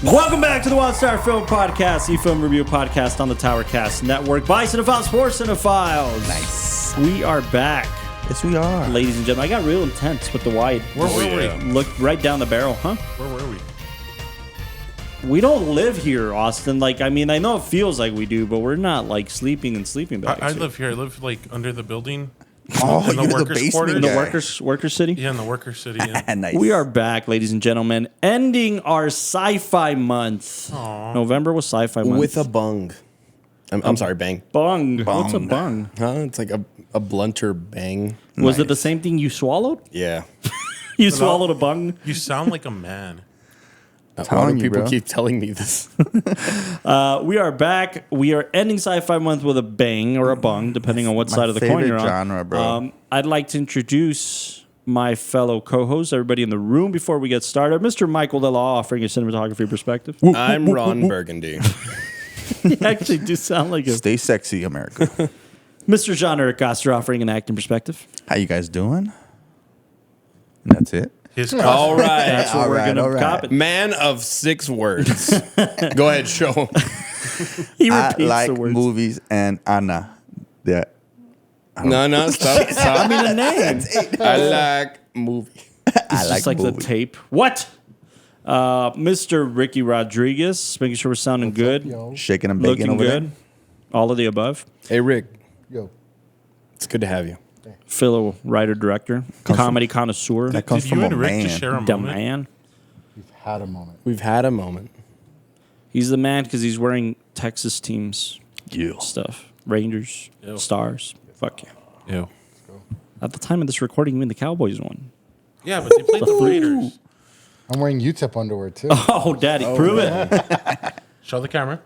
Welcome back to the Wild Star Film Podcast, e-film review podcast on the Towercast Network. By Cinephiles for Cinephiles. Nice. We are back. Yes, we are. Ladies and gentlemen, I got real intense with the wide. Where were we? Looked right down the barrel, huh? Where were we? We don't live here, Austin. Like, I mean, I know it feels like we do, but we're not like sleeping in sleeping bags. I live here. I live like under the building. Oh, In the you're the workers' basement quarters? in the guy. worker city. Yeah, in the worker city. Yeah. Nice. We are back, ladies and gentlemen, ending our Sci-Fi Month. Aww. November was Sci-Fi Month. With a bung. I'm sorry, bang. bung. What's a Bung. bung? Huh? It's like a blunter bang. Was it Nice. the same thing you swallowed? Yeah. You swallowed a bung? You sound like a man. Why telling do you, people bro. keep telling me this? We are back. We are ending Sci-Fi Month with a bang or a bung, depending on what my side of the coin favorite you're on. genre, bro. I'd like to introduce my fellow co-hosts, everybody in the room, before we get started. Mr. Michael Delaw, offering a cinematography perspective. I'm Ron Burgundy. You actually do sound like him. Stay sexy, America. Mr. Jean-Eric Goster, offering an acting perspective. How you guys doing? And that's it. His All right. That's what all we're right, going all to right. cop it. Man of 6 words. Go ahead, show him. He I repeats like the words. movies and Anna. Yeah. No, stop. I mean, a name. I like movie. It's just like the movies. tape. What? Mr. Ricky Rodriguez, making sure we're sounding good, Shaking and baking looking over good. there. All of the above. Hey, Rick. Yo, It's good to have you. Fellow writer, director, comedy connoisseur, That comes Did from you a and Rick man. just share a the moment? man. we've had a moment. We've had a moment. He's the man because he's wearing Texas teams Yeah. stuff. Rangers, Ew. Stars. Fuck yeah. Ew. At the time of this recording, even the Cowboys won. Yeah, but they played the Raiders. I'm wearing UTEP underwear too. Oh, daddy, prove it. Show the camera.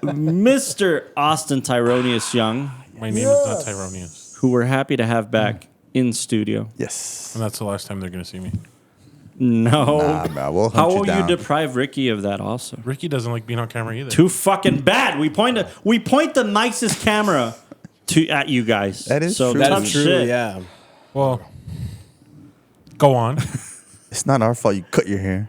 Mr. Austin Tyronius Young, My name is not Tyronius. who we're happy to have back in studio. Yes. And that's the last time they're going to see me. No. Nah, bro. We'll hunt How you will you down. deprive Ricky of that also? Ricky doesn't like being on camera either. Too fucking bad. We point the nicest camera at you guys. That is so true. That tough is true, shit. yeah. Well, go on. It's not our fault you cut your hair.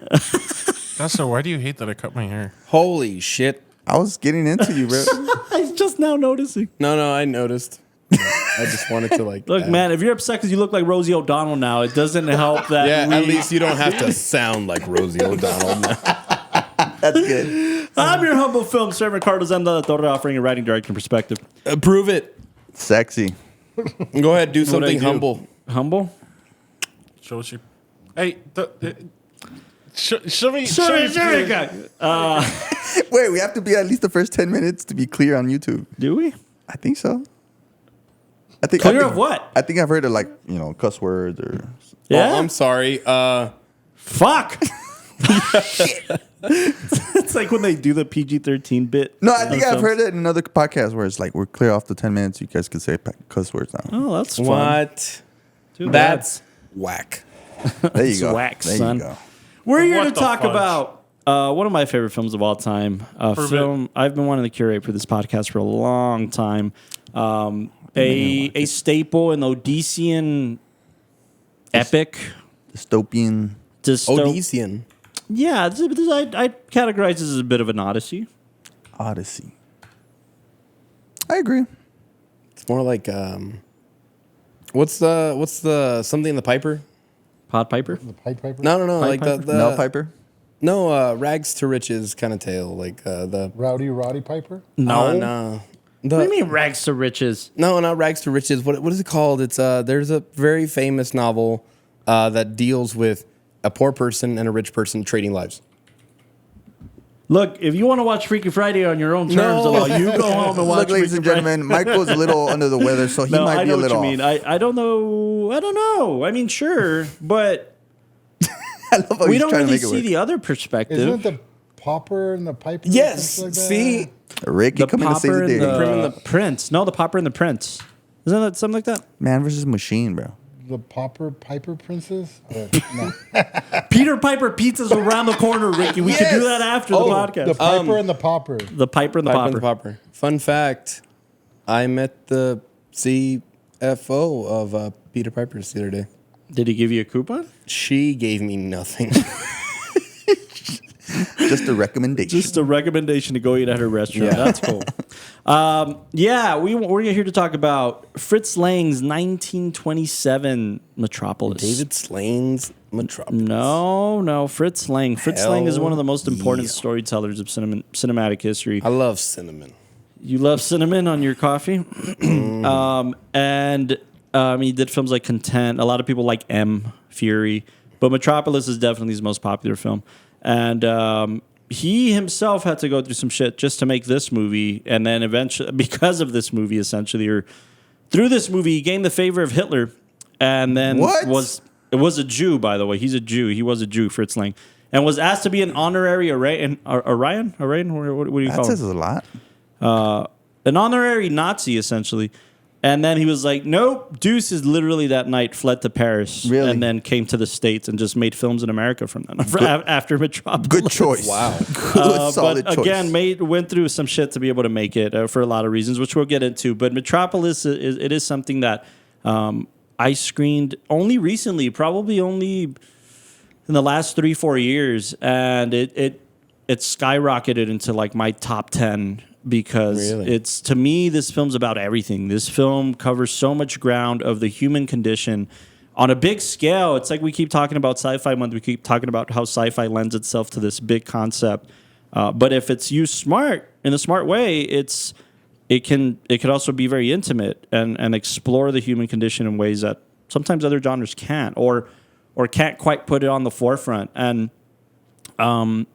Gosto, why do you hate that I cut my hair? Holy shit. I was getting into you, bro. I'm just now noticing. No, I noticed. I just wanted to like. Look, man, if you're upset because you look like Rosie O'Donnell now, it doesn't help that. Yeah, at least you don't have to sound like Rosie O'Donnell now. That's good. I'm your humble film servant, Carlos Zenda, offering a writing directing perspective. Prove it. Sexy. Go ahead, do What'd I something do? humble. Humble? Show us your... Hey, show me... Wait, we have to be at least the first 10 minutes to be clear on YouTube. Do we? I think so. I think Clear of what? I think I've heard of like, cuss words or Yeah? Oh, I'm sorry. Fuck! It's like when they do the PG-13 bit. No, I think on I've some- heard it in another podcast where it's like we're clear off the 10 minutes. You guys can say cuss words now. Oh, that's fun. What? Too bad. That's whack. There you go. whack, there son. you go. We're here What to the talk fudge? about one of my favorite films of all time. A Prove film I've been wanting to curate for this podcast for a long time. A staple, an Odyssean epic. Dystopian. Odyssean. Yeah, I'd categorize this as a bit of an odyssey. Odyssey. I agree. It's more like what's the something in the Piper? Pod Piper? The Pied Piper. No, Pied like Piper? the Mel Piper. No, rags to riches kind of tale, like the Roddy Piper. No. no. What do you mean rags to riches? No, not rags to riches. What is it called? It's there's a very famous novel that deals with a poor person and a rich person trading lives. Look, if you want to watch Freaky Friday on your own terms, No. Delaw, you go home and watch Look, ladies Freaky and Friday. gentlemen, Michael's a little under the weather, so he No, might I be know a what little you mean. off. I don't know. I don't know. I mean, sure, but I love how we he's don't trying to really make it see work. the other Isn't it perspective. the Popper and the Piper? Yes. Something like that? See, Rick, you The coming to save Popper the and day. Prim and the the- Prince. No, the Popper and the Prince. Isn't that something like that? Man versus machine, bro. The Piper Princess. No. Peter Piper Pizza's around the corner, Ricky. We could do that after the podcast. The Piper and the Popper. The Piper and the Piper and Popper. the Popper. Fun fact: I met the CFO of Peter Piper's the other day. Did he give you a coupon? She gave me nothing. Just a recommendation. Just a recommendation to go eat at a restaurant. Yeah. That's cool. We're here to talk about Fritz Lang's 1927 Metropolis. David Slane's Metropolis. No, Fritz Lang. Fritz Lang is one of the most important yeah. storytellers of cinematic history. I love cinnamon. You love cinnamon on your coffee? He did films like Content. A lot of people like M, Fury. But Metropolis is definitely his most popular film. And he himself had to go through some shit just to make this movie. And then eventually, because of this movie, essentially, or through this movie, he gained the favor of Hitler. And then What? It was a Jew, by the way. He's a Jew. He was a Jew, Fritz Lang. And was asked to be an honorary Orion? What do you That call says him? a lot. An honorary Nazi, essentially. And then he was like, nope, Deuce is literally that night fled to Paris. Really? And then came to the States and just made films in America from then after Metropolis. Good choice. Wow. Good, solid but choice. again, went through some shit to be able to make it for a lot of reasons, which we'll get into. But Metropolis, it is something that I screened only recently, probably only in the last 3-4 years. And it skyrocketed into like my top 10 because Really? it's, to me, this film's about everything. This film covers so much ground of the human condition on a big scale. It's like we keep talking about Sci-Fi Month. We keep talking about how sci-fi lends itself to this big concept. But if it's used in a smart way, it could also be very intimate and explore the human condition in ways that sometimes other genres can't or can't quite put it on the forefront. And I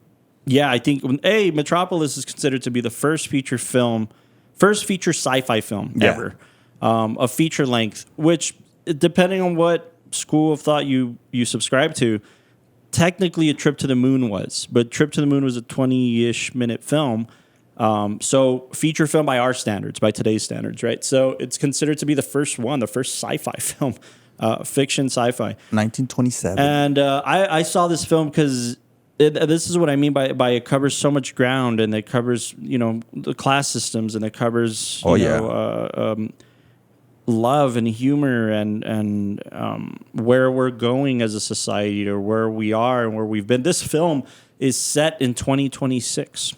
think Metropolis is considered to be the first feature sci-fi film ever, a feature length. Which, depending on what school of thought you subscribe to, technically a Trip to the Moon was. But Trip to the Moon was a 20-ish minute film. So feature film by our standards, by today's standards, right? So it's considered to be the first sci-fi film, fiction sci-fi. 1927. And I saw this film because this is what I mean by it covers so much ground, and it covers, the class systems, and it covers, love and humor and where we're going as a society, or where we are and where we've been. This film is set in 2026,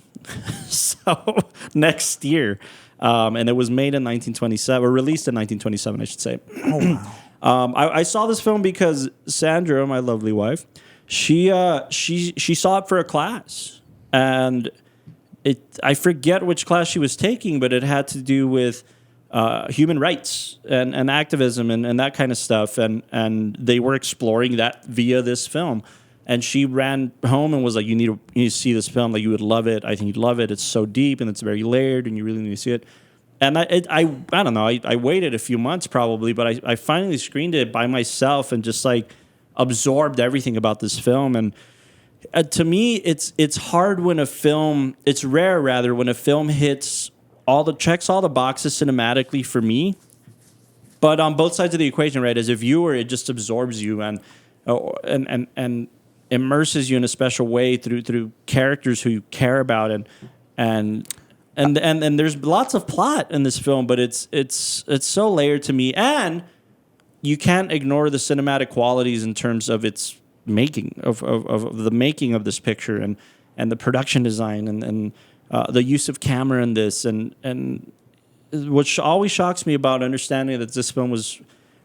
so next year, and it was made in 1927, or released in 1927, I should say. Oh, wow. I saw this film because Sandra, my lovely wife, she saw it for a class, and I forget which class she was taking, but it had to do with human rights and activism and that kind of stuff, and they were exploring that via this film. And she ran home and was like, "You need to see this film. Like, you would love it. I think you'd love it. It's so deep and it's very layered, and you really need to see it." And I don't know. I waited a few months probably, but I finally screened it by myself and just like absorbed everything about this film. And to me, it's hard when a film, it's rare rather, when a film checks all the boxes cinematically for me, but on both sides of the equation, right? As a viewer, it just absorbs you and immerses you in a special way through characters who you care about, and there's lots of plot in this film, but it's so layered to me, and you can't ignore the cinematic qualities in terms of its making of the making of this picture and the production design and the use of camera in this, and what always shocks me about understanding that this film was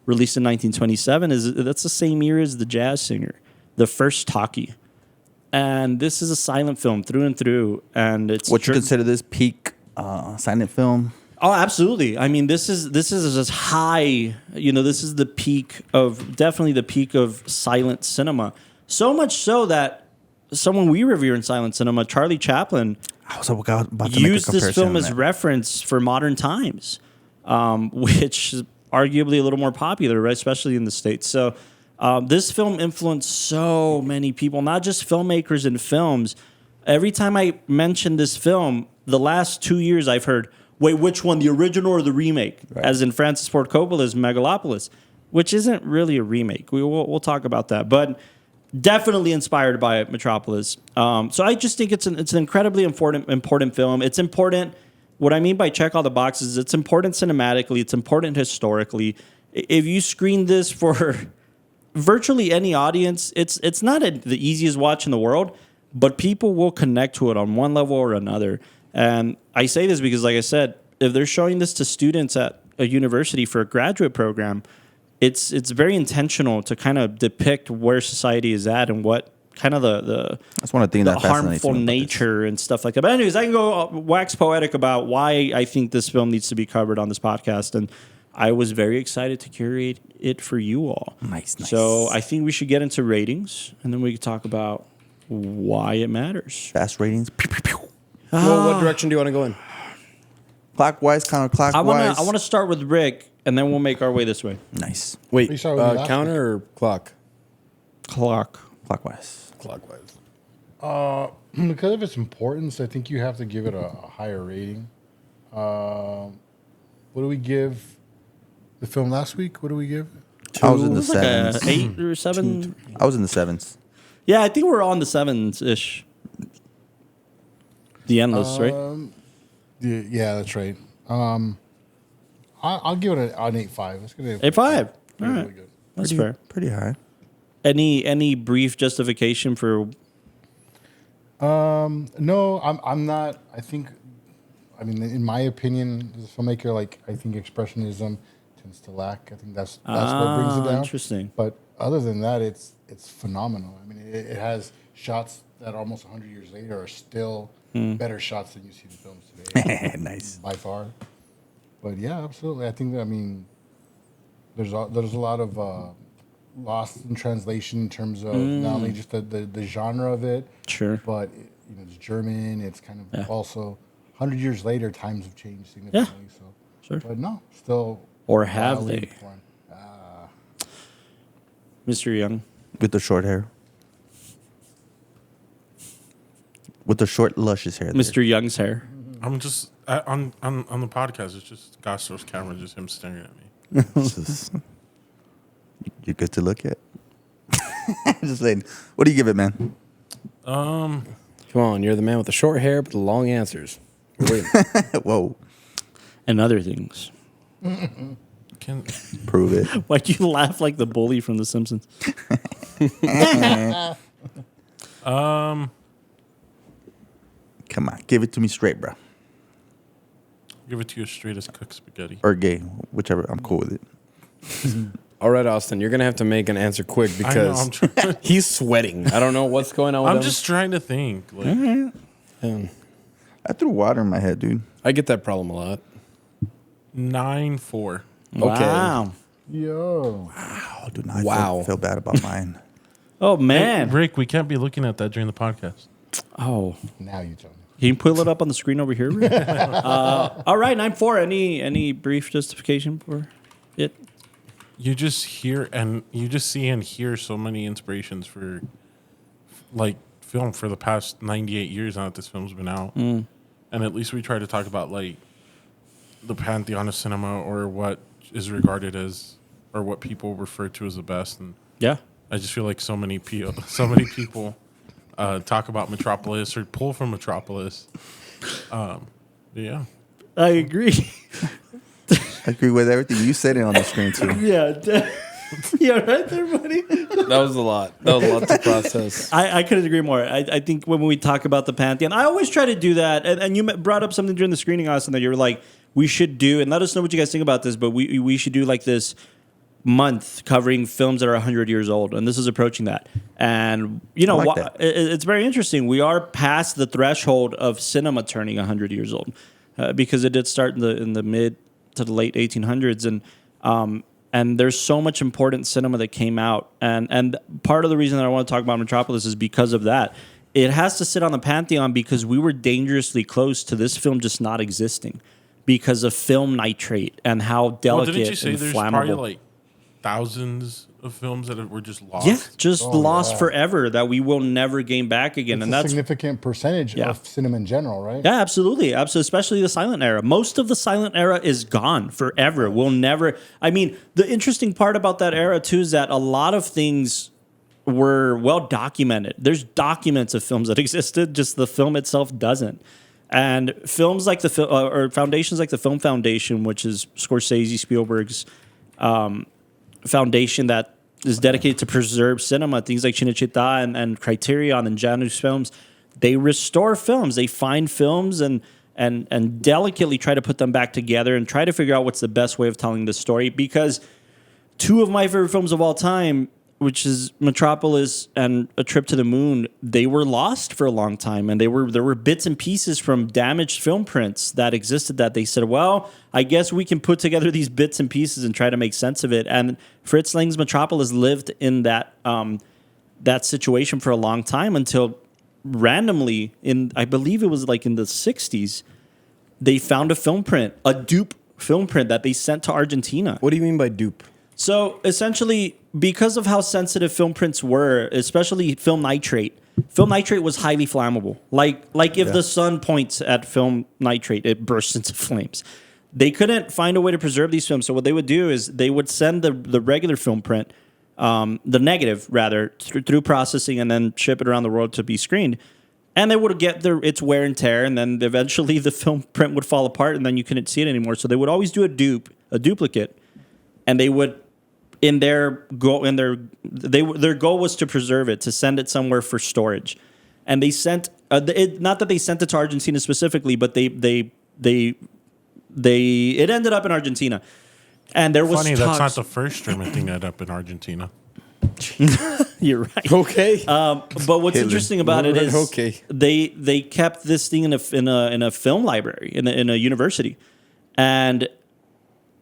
released in 1927 is that's the same year as The Jazz Singer, the first talkie. And this is a silent film through and through, and it's What you consider this peak silent film? Oh, absolutely. I mean, this is as high. This is definitely the peak of silent cinema. So much so that someone we revere in silent cinema, Charlie Chaplin, I was about to make a used this comparison film on as that. reference for modern times, which is arguably a little more popular, right? Especially in the States. So this film influenced so many people, not just filmmakers and films. Every time I mention this film, the last 2 years I've heard, wait, which one, the original or the remake? Right. As in Francis Ford Coppola's Megalopolis, which isn't really a remake. We'll talk about that. But definitely inspired by Metropolis. So I just think it's an incredibly important film. It's important. What I mean by check all the boxes, it's important cinematically. It's important historically. If you screen this for virtually any audience, it's not the easiest watch in the world, but people will connect to it on one level or another. And I say this because, like I said, if they're showing this to students at a university for a graduate program, it's very intentional to kind of depict where society is at and what kind of the That's one of the things that fascinates harmful me about this. nature and stuff like that. But anyways, I can go wax poetic about why I think this film needs to be covered on this podcast, and I was very excited to curate it for you all. Nice. So I think we should get into ratings, and then we can talk about why it matters. Fast ratings. Pew, pew, pew. Well, what direction do you want to go in? Clockwise, counterclockwise. I want to start with Rick, and then we'll make our way this way. Nice. Wait, You start with the last counter or clock? Clock. Clockwise. Clockwise. Because of its importance, I think you have to give it a higher rating. What do we give the film last week? What do we give? I was in the It was like a sevens. 8 or 7. I was in the sevens. Yeah, I think we're on the 7s ish. The endless, right? Yeah, that's right. I'll give it an 8.5. It's gonna 8.5. All really right, good. that's fair. Pretty high. Any brief justification for? No, I'm not. I mean, in my opinion, as a filmmaker, like I think expressionism tends to lack. I think that's what brings it down. Interesting. But other than that, it's phenomenal. I mean, it has shots that almost 100 years later are still better shots than you see in films today. Nice. By far. But yeah, absolutely. I think that, I mean, there's a lot of lost in translation in terms of not only just the genre of it, Sure. but it's German. It's kind of also 100 years later, times have changed significantly. So, Sure. but no, still. Or have wildly they? informed. Mr. Young. With the short hair. With the short, luscious hair. there. Mr. Young's hair. I'm just on the podcast. It's just Gastro's camera, just him staring at me. It's just- you're good to look at. Just saying. What do you give it, man? Come on, you're the man with the short hair but the long answers. We're waiting. Whoa. And other things. Can Prove it. Why'd you laugh like the bully from The Simpsons? Come on. Give it to me straight, bro. give it to you straight as cooked spaghetti? Or gay. Whichever. I'm cool with it. All right, Austin, you're going to have to make an answer quick I know. because I'm trying. he's sweating. I don't know what's going on with I'm him. just trying to think. Like, I threw water in my head, dude. I get that problem a lot. 9-4. Wow. Yo. Oh, dude. Now I Wow. feel bad about mine. Oh, man. Rick, we can't be looking at that during the podcast. Oh. Now you tell me. Can you pull it up on the screen over here? Rick? All right, 9-4. Any brief justification for it? You just hear and you just see and hear so many inspirations for like film for the past 98 years now that this film's been out. And at least we try to talk about like the pantheon of cinema or what is regarded as or what people refer to as the best. And Yeah. I just feel like so many people talk about Metropolis or pull from Metropolis. Yeah. I agree. I agree with everything you said it on the screen, too. Yeah. Yeah, right there, buddy. That was a lot. That was a lot to process. I couldn't agree more. I think when we talk about the Pantheon, I always try to do that. And you brought up something during the screening, Austin, that you were like, we should do, and let us know what you guys think about this, but we should do like this month covering films that are 100 years old. And this is approaching that. And, you know, I like that. it's very interesting. We are past the threshold of cinema turning 100 years old because it did start in the mid to the late 1800s. And there's so much important cinema that came out. And part of the reason that I want to talk about Metropolis is because of that. It has to sit on the Pantheon because we were dangerously close to this film just not existing because of film nitrate and how delicate Didn't you say and there's flammable. probably like thousands of films that were just lost? Yeah, just lost yeah. forever that we will never gain back again. It's and a that's significant percentage Yeah. of cinema in general, right? Yeah, absolutely. Absolutely. Especially the silent era. Most of the silent era is gone forever. We'll never. I mean, the interesting part about that era, too, is that a lot of things were well documented. There's documents of films that existed, just the film itself doesn't. And films like or foundations like the Film Foundation, which is Scorsese, Spielberg's foundation that is dedicated to preserve cinema. Things like Cinecittà and Criterion and Janus Films, they restore films. They find films and delicately try to put them back together and try to figure out what's the best way of telling the story. Because two of my favorite films of all time, which is Metropolis and A Trip to the Moon, they were lost for a long time. And there were bits and pieces from damaged film prints that existed that they said, well, I guess we can put together these bits and pieces and try to make sense of it. And Fritz Lang's Metropolis lived in that situation for a long time until randomly, I believe it was like in the 60s, they found a dupe film print that they sent to Argentina. What do you mean by dupe? So essentially, because of how sensitive film prints were, especially film nitrate was highly flammable. Like if the sun points at film nitrate, it bursts into flames. They couldn't find a way to preserve these films. So what they would do is they would send the regular film print, the negative rather, through processing and then ship it around the world to be screened. And they would get its wear and tear, and then eventually the film print would fall apart, and then you couldn't see it anymore. So they would always do a duplicate, and they would. Their goal was to preserve it, to send it somewhere for storage, and they sent not that they sent it to Argentina specifically, but it ended up in Argentina, and there was Funny, talks. that's not the first German thing ended up in Argentina. You're right. Okay. But what's interesting about it is Okay. they kept this thing in a film library in a university, and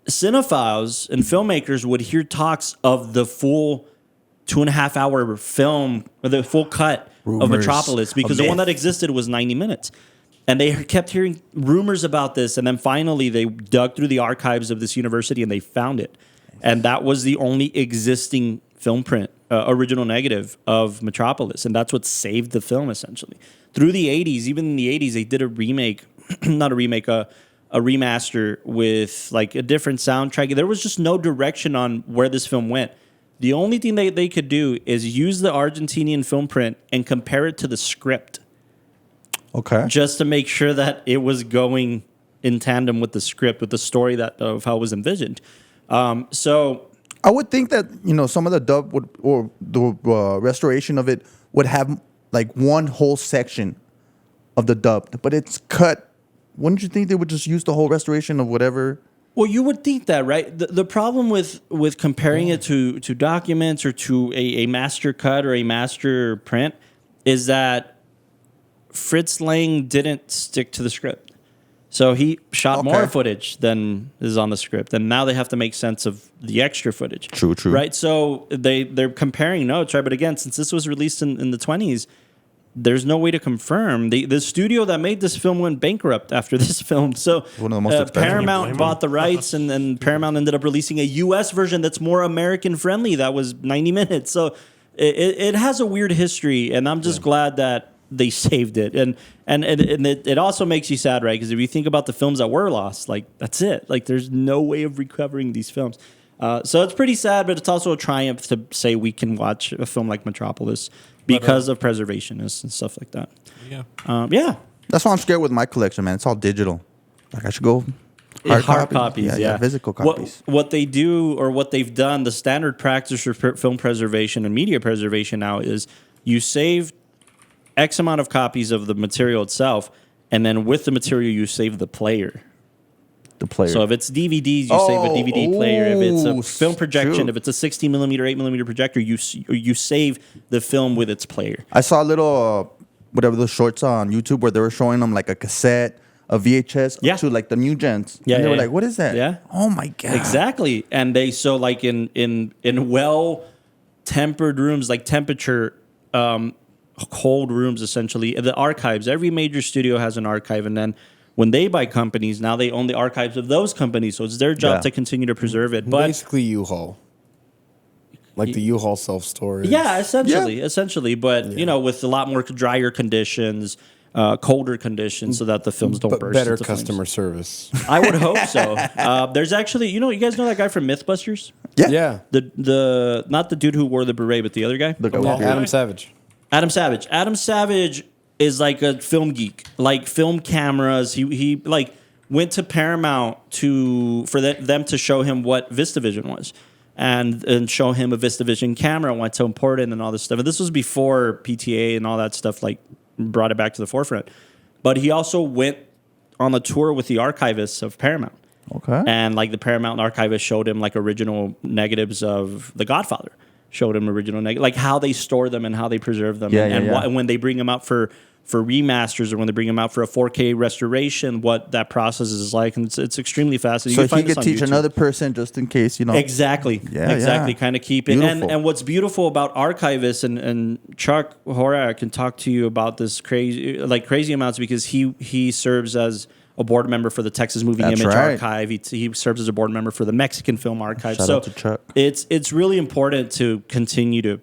cinephiles and filmmakers would hear talks of the full 2.5 hour film, or the full cut of Metropolis, because the one that existed was 90 minutes. And they kept hearing rumors about this. And then finally they dug through the archives of this university and they found it. And that was the only existing film print, original negative of Metropolis. And that's what saved the film, essentially. Through the 80s, even in the 80s, they did a remake, not a remake, a remaster with like a different soundtrack. There was just no direction on where this film went. The only thing they could do is use the Argentinian film print and compare it to the script. Okay. Just to make sure that it was going in tandem with the script, with the story of how it was envisioned. So I would think that, some of the dub or the restoration of it would have like one whole section of the dub, but it's cut. Wouldn't you think they would just use the whole restoration of whatever? Well, you would think that, right? The problem with comparing it to documents or to a master cut or a master print is that Fritz Lang didn't stick to the script. So he shot more footage than is on the script, and now they have to make sense of the extra footage. True. Right? So they're comparing notes, right? But again, since this was released in the 20s, there's no way to confirm. The studio that made this film went bankrupt after this film. So one of the most expensive. Paramount bought the rights, and then Paramount ended up releasing a U.S. version that's more American-friendly. That was 90 minutes. So it has a weird history, and I'm just glad that they saved it. And it also makes you sad, right? Because if you think about the films that were lost, like, that's it. Like, there's no way of recovering these films. So it's pretty sad, but it's also a triumph to say we can watch a film like Metropolis because of preservationists and stuff like that. Yeah. That's why I'm scared with my collection, man. It's all digital. Like, I should go Hard copies, yeah. Physical copies. What they do, or what they've done, the standard practice for film preservation and media preservation now is you save X amount of copies of the material itself, and then with the material you save the player. The player. So if it's DVDs, you save a DVD player. If it's a film projection, if it's a 16 millimeter, 8 millimeter projector, you save the film with its player. I saw a little, whatever the shorts on YouTube where they were showing them like a cassette, a VHS, to like the new gens. Yeah, and they were like, what is that? Yeah. Oh my God. Exactly. And they, so like in well tempered rooms, like temperature, cold rooms, essentially, the archives, every major studio has an archive, and then when they buy companies, now they own the archives of those companies, so it's their job to continue to preserve it. But basically U-Haul, like the U-Haul self-storage. Yeah, essentially. But with a lot more drier conditions, colder conditions, so that the films don't burst. Better into customer flames. service. I would hope so. There's actually, you guys know that guy from MythBusters? Yeah. The not the dude who wore the beret, but the other guy. The guy with the beard. Adam Savage. Adam Savage is like a film geek, like film cameras. He like went to Paramount for them to show him what VistaVision was. and show him a VistaVision camera and why it's so important and all this stuff. And this was before PTA and all that stuff like brought it back to the forefront. But he also went on the tour with the archivists of Paramount. Okay. And like the Paramount archivist showed him like original negatives of The Godfather. Showed him original negatives, like how they store them and how they preserve them. And when they bring them out for remasters or when they bring them out for a 4K restoration, what that process is like. And it's extremely fascinating. So he could teach another person just in case, Exactly. Yeah. Kind of keep it. And what's beautiful about archivists, and Chuck Horak can talk to you about this crazy amounts, because he serves as a board member for the Texas Moving Image Archive. He serves as a board member for the Mexican Film Archive. Shout out to Chuck. It's really important to continue to,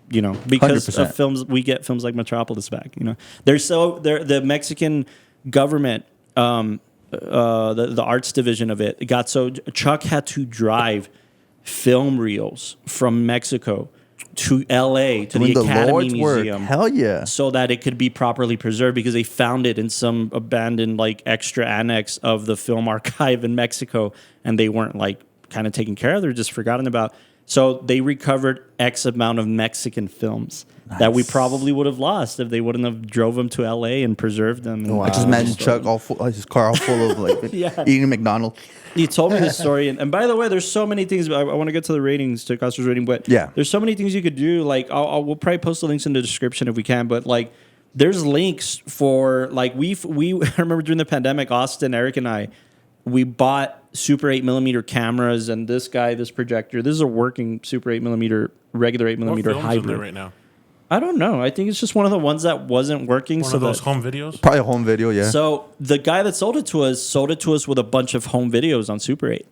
because 100%. of films, we get films like Metropolis back. The Mexican government, the arts division of it got so Chuck had to drive film reels from Mexico to L.A. to the Academy Lord's Museum. Work. Hell yeah. So that it could be properly preserved, because they found it in some abandoned like extra annex of the film archive in Mexico, and they weren't like kind of taken care of. They're just forgotten about. So they recovered X amount of Mexican films that we probably would have lost if they wouldn't have drove them to L.A. and preserved them. And I just imagine Chuck his car all full of like eating McDonald's. He told me his story, and by the way, there's so many things. I want to get to the ratings, to Costa's rating, but there's so many things you could do. Like we'll probably post the links in the description if we can, but like there's links for like we I remember during the pandemic, Austin, Eric, and I, we bought Super 8mm cameras, and this projector. This is a working Super 8mm, regular 8mm What films hybrid in there right now? I don't know. I think it's just one of the ones that wasn't working. One of those home videos? Probably a home video, yeah. So the guy that sold it to us with a bunch of home videos on Super 8.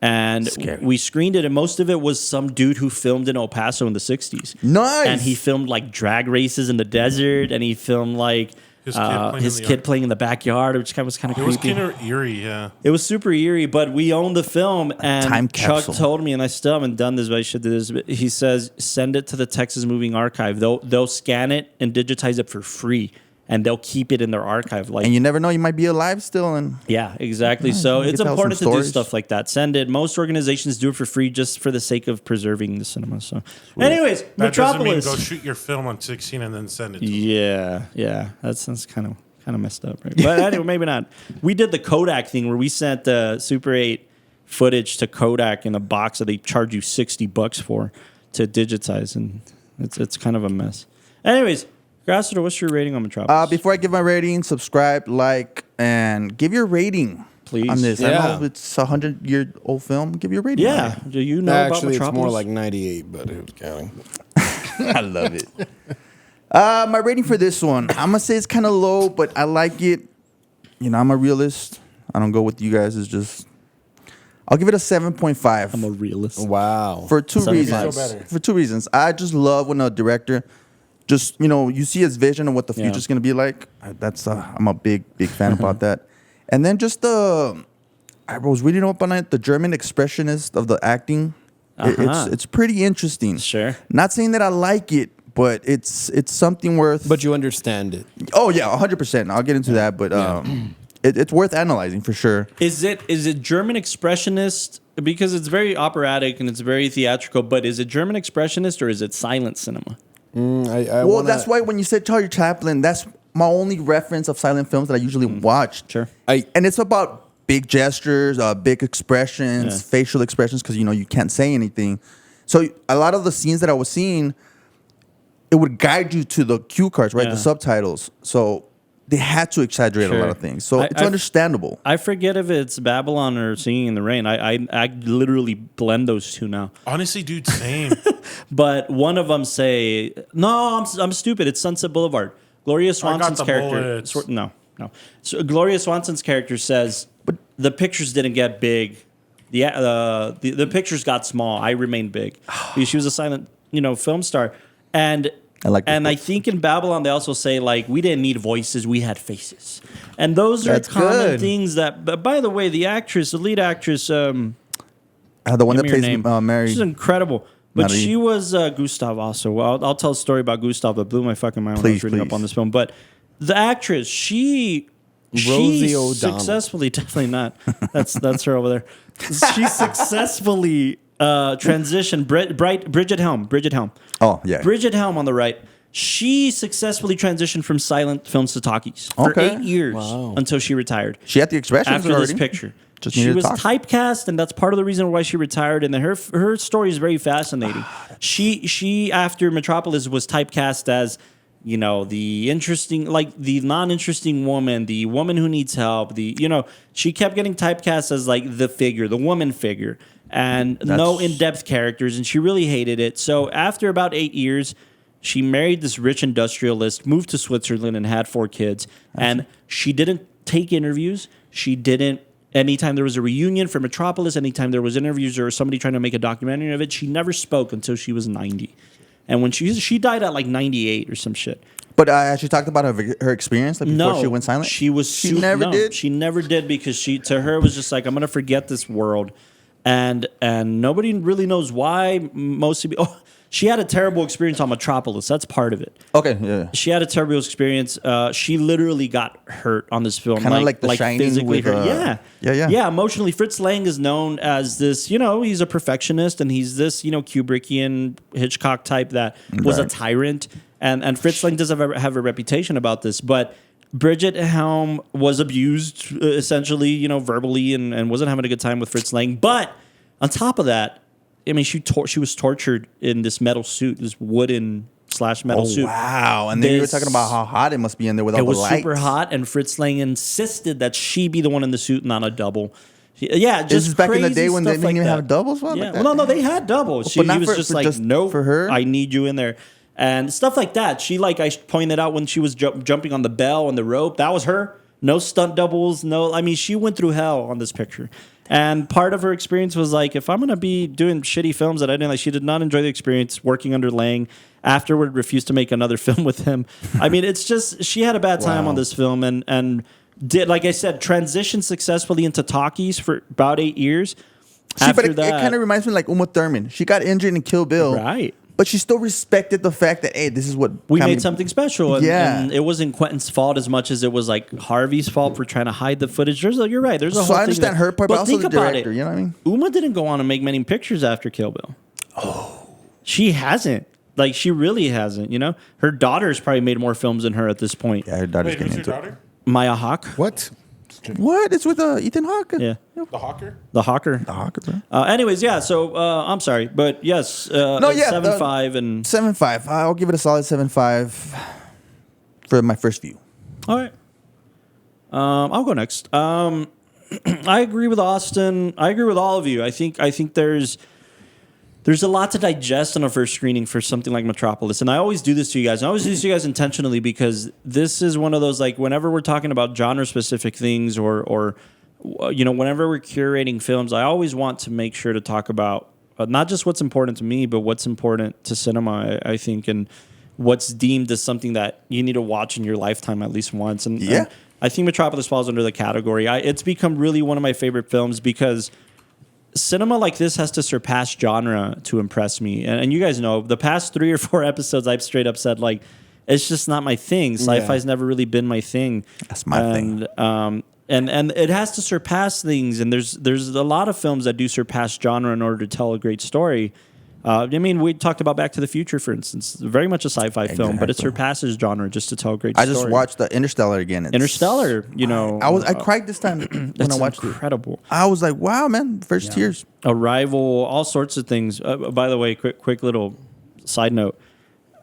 And we screened it, and most of it was some dude who filmed in El Paso in the 60s. Nice. And he filmed like drag races in the desert, and he filmed like his kid playing in the backyard, which was kind of creepy. It was kind of eerie, yeah. It was super eerie, but we owned the film, and time Chuck capsule. told me, and I still haven't done this, but I should do this. But he says, send it to the Texas Moving Archive. They'll scan it and digitize it for free, and they'll keep it in their archive. Like, and you never know, you might be alive still. And yeah, exactly. Yeah, So you it's get to tell important to some do stories. stuff like that. Send it. Most organizations do it for free just for the sake of preserving the cinema. So, anyways, That Metropolis. doesn't mean go shoot your film on 16 and then send it to them. Yeah. That's kind of messed up, right? But anyway, maybe not. We did the Kodak thing where we sent the Super 8 footage to Kodak in a box that they charge you $60 for to digitize, and it's kind of a mess. Anyways, Grassler, what's your rating on Metropolis? before I give my rating, subscribe, like, and give your rating. Please. On this. Yeah. I know it's a 100-year-old film. Give your rating. on Yeah. it. Do you know about Actually, Metropolis? it's more like 98, but who's counting? I love it. My rating for this one, I'm gonna say it's kind of low, but I like it. I'm a realist. I don't go with you guys. It's just, I'll give it a 7.5. I'm a realist. Wow. For two 7.5. reasons. So better. For two reasons. I just love when a director just, you see his vision of what the future's going to be like. I'm a big fan about that. And then just I was reading up on it, the German expressionist of the acting. It's pretty interesting. Sure. Not saying that I like it, but it's something worth. But you understand it. Oh yeah, 100%. I'll get into that, but it's worth analyzing for sure. Is it German expressionist? Because it's very operatic and it's very theatrical, but is it German expressionist or is it silent cinema? That's why when you said Charlie Chaplin, that's my only reference of silent films that I usually watched. Sure. And it's about big gestures, big expressions, facial expressions, because you can't say anything. So a lot of the scenes that I was seeing, it would guide you to the cue cards, right? Yeah. The subtitles. So they had to exaggerate a lot of things. So it's understandable. I forget if it's Babylon or Singing in the Rain. I literally blend those two now. Honestly, dude, same. But one of them say, no, I'm stupid. It's Sunset Boulevard. Gloria Swanson's the character. bullets. No. So Gloria Swanson's character says, but the pictures didn't get big. The pictures got small. I remained big. Because she was a silent, film star. And I think in Babylon they also say like we didn't need voices, we had faces, and those are common things that. But by the way, the lead actress, the one that plays Mary, she's incredible. But Marie. she was Gustav also. Well, I'll tell a story about Gustav that blew my fucking mind when I was reading up on this film. But the actress, she Rosie O'Donnell. successfully, definitely not. That's her over there. She successfully transition. Bridget Helm. Oh, yeah. Bridget Helm on the right. She successfully transitioned from silent films to talkies for Okay. 8 years Wow. until she retired. She had the expressions After already. this picture. Just She needed to was talk. typecast, and that's part of the reason why she retired. And her story is very fascinating. She after Metropolis was typecast as, you know, the interesting, like the non-interesting woman, the woman who needs help. She kept getting typecast as like the figure, the woman figure, and no in-depth characters. And she really hated it. So after about 8 years, she married this rich industrialist, moved to Switzerland, and had 4 kids. And she didn't take interviews. She didn't. Anytime there was a reunion for Metropolis, anytime there was interviews or somebody trying to make a documentary of it, she never spoke until she was 90. And when she died at like 98 or some shit. But she talked about her experience like, before she went silent? She never did. She never did because to her it was just like, I'm gonna forget this world, and nobody really knows why. She had a terrible experience on Metropolis. That's part of it. Okay, yeah. She had a terrible experience. She literally got hurt on this film. Kinda like The Shining physically with, hurt. Yeah. Yeah, emotionally. Fritz Lang is known as this, he's a perfectionist, and he's this, Kubrickian Hitchcock type that was a Right. tyrant. And Fritz Lang does have a reputation about this. But Bridget Helm was abused, essentially, verbally, and wasn't having a good time with Fritz Lang. But on top of that, I mean, she was tortured in this metal suit, this wooden/metal suit. Wow. And then you were talking about how hot it must be in there with all It the was lights. super hot, and Fritz Lang insisted that she be the one in the suit, not a double. Yeah, just This is back in the crazy day when they stuff didn't like even that. have doubles? What, Yeah, like that? well, no, they had doubles. She But not was for- just for like, just no, for her? I need you in there. And stuff like that. She, like I pointed out when she was jumping on the bell and the rope, that was her. No stunt doubles. She went through hell on this picture. And part of her experience was like, if I'm going to be doing shitty films that I didn't like, she did not enjoy the experience working under Lang. Afterward, refused to make another film with him. I mean, it's just, she had a bad time on this film and did, like I said, transitioned successfully into talkies for about 8 years. See, but it kind of reminds me like Uma Thurman. She got injured in Kill Bill. Right. But she still respected the fact that, hey, this is what We made something special. And it wasn't Quentin's fault as much as it was like Harvey's fault for trying to hide the footage. You're right. There's a whole So I thing understand her part, but also think the about director. it. You know what I mean? Uma didn't go on to make many pictures after Kill Bill. Oh. She hasn't. Like, she really hasn't, Her daughter's probably made more films than her at this point. Yeah, her daughter's Wait, who's getting your into it. daughter? Maya Hawke. What? What? It's with Ethan Hawke? Yeah. The Hawker? The Hawker. The Hawke, bro. Anyways, yeah, so I'm sorry. But yes, 7.5 and... 7.5. I'll give it a solid 7.5 for my first view. All right. I'll go next. I agree with Austin. I agree with all of you. I think there's a lot to digest on a first screening for something like Metropolis. And I always do this to you guys. I always do this to you guys intentionally because this is one of those, like, whenever we're talking about genre-specific things or whenever we're curating films, I always want to make sure to talk about not just what's important to me, but what's important to cinema, I think, and what's deemed as something that you need to watch in your lifetime at least once. And I think Metropolis falls under the category. It's become really one of my favorite films because cinema like this has to surpass genre to impress me. And you guys know, the past 3 or 4 episodes, I've straight up said, like, it's just not my thing. Sci-fi's never really been my thing. That's my thing. And it has to surpass things. And there's a lot of films that do surpass genre in order to tell a great story. We talked about Back to the Future, for instance. Very much a sci-fi film, but it surpasses genre just to tell a great story. I just watched the Interstellar again. Interstellar, I cried this time when I watched incredible. it. I was like, wow, man, first tears. Arrival, all sorts of things. By the way, quick little side note.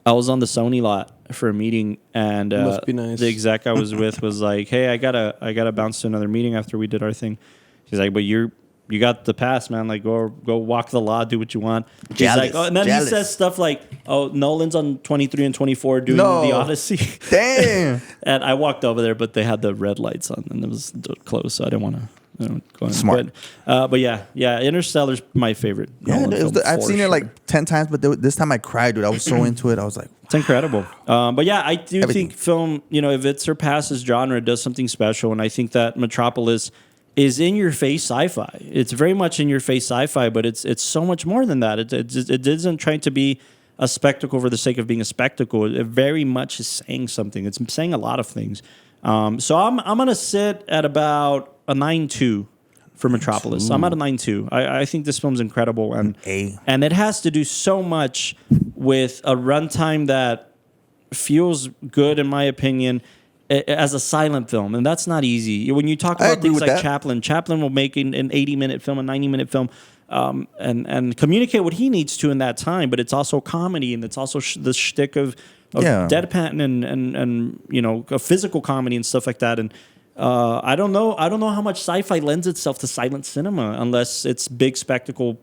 I was on the Sony lot for a meeting, and Must be nice. the exec I was with was like, "Hey, I gotta bounce to another meeting after we did our thing." He's like, "But you got the pass, man. Like, go walk the lot, do what you want." He's Jealous, like, and then jealous. he says stuff like, "Oh, Nolan's on 23 and 24 doing No. the Odyssey." Damn. And I walked over there, but they had the red lights on, and it was closed, so I didn't want to. Go in. Smart. But yeah, Interstellar's my favorite. Nolan film I've for seen it sure. like 10 times, but this time I cried, dude. I was so into it. I was like, It's incredible. But yeah, I do Everything. think film, if it surpasses genre, it does something special. And I think that Metropolis is in your face sci-fi. It's very much in your face sci-fi, but it's so much more than that. It isn't trying to be a spectacle for the sake of being a spectacle. It very much is saying something. It's saying a lot of things. So I'm gonna sit at about a 9.2 for Metropolis. I'm at a 9.2. I think this film's incredible, and it has to do so much with a runtime that feels good, in my opinion, as a silent film, and that's not easy. When you talk about things like Chaplin will make an 80-minute film, a 90-minute film, and communicate what he needs to in that time. But it's also comedy, and it's also the shtick of deadpan and a physical comedy and stuff like that. And I don't know how much sci-fi lends itself to silent cinema unless it's big spectacle,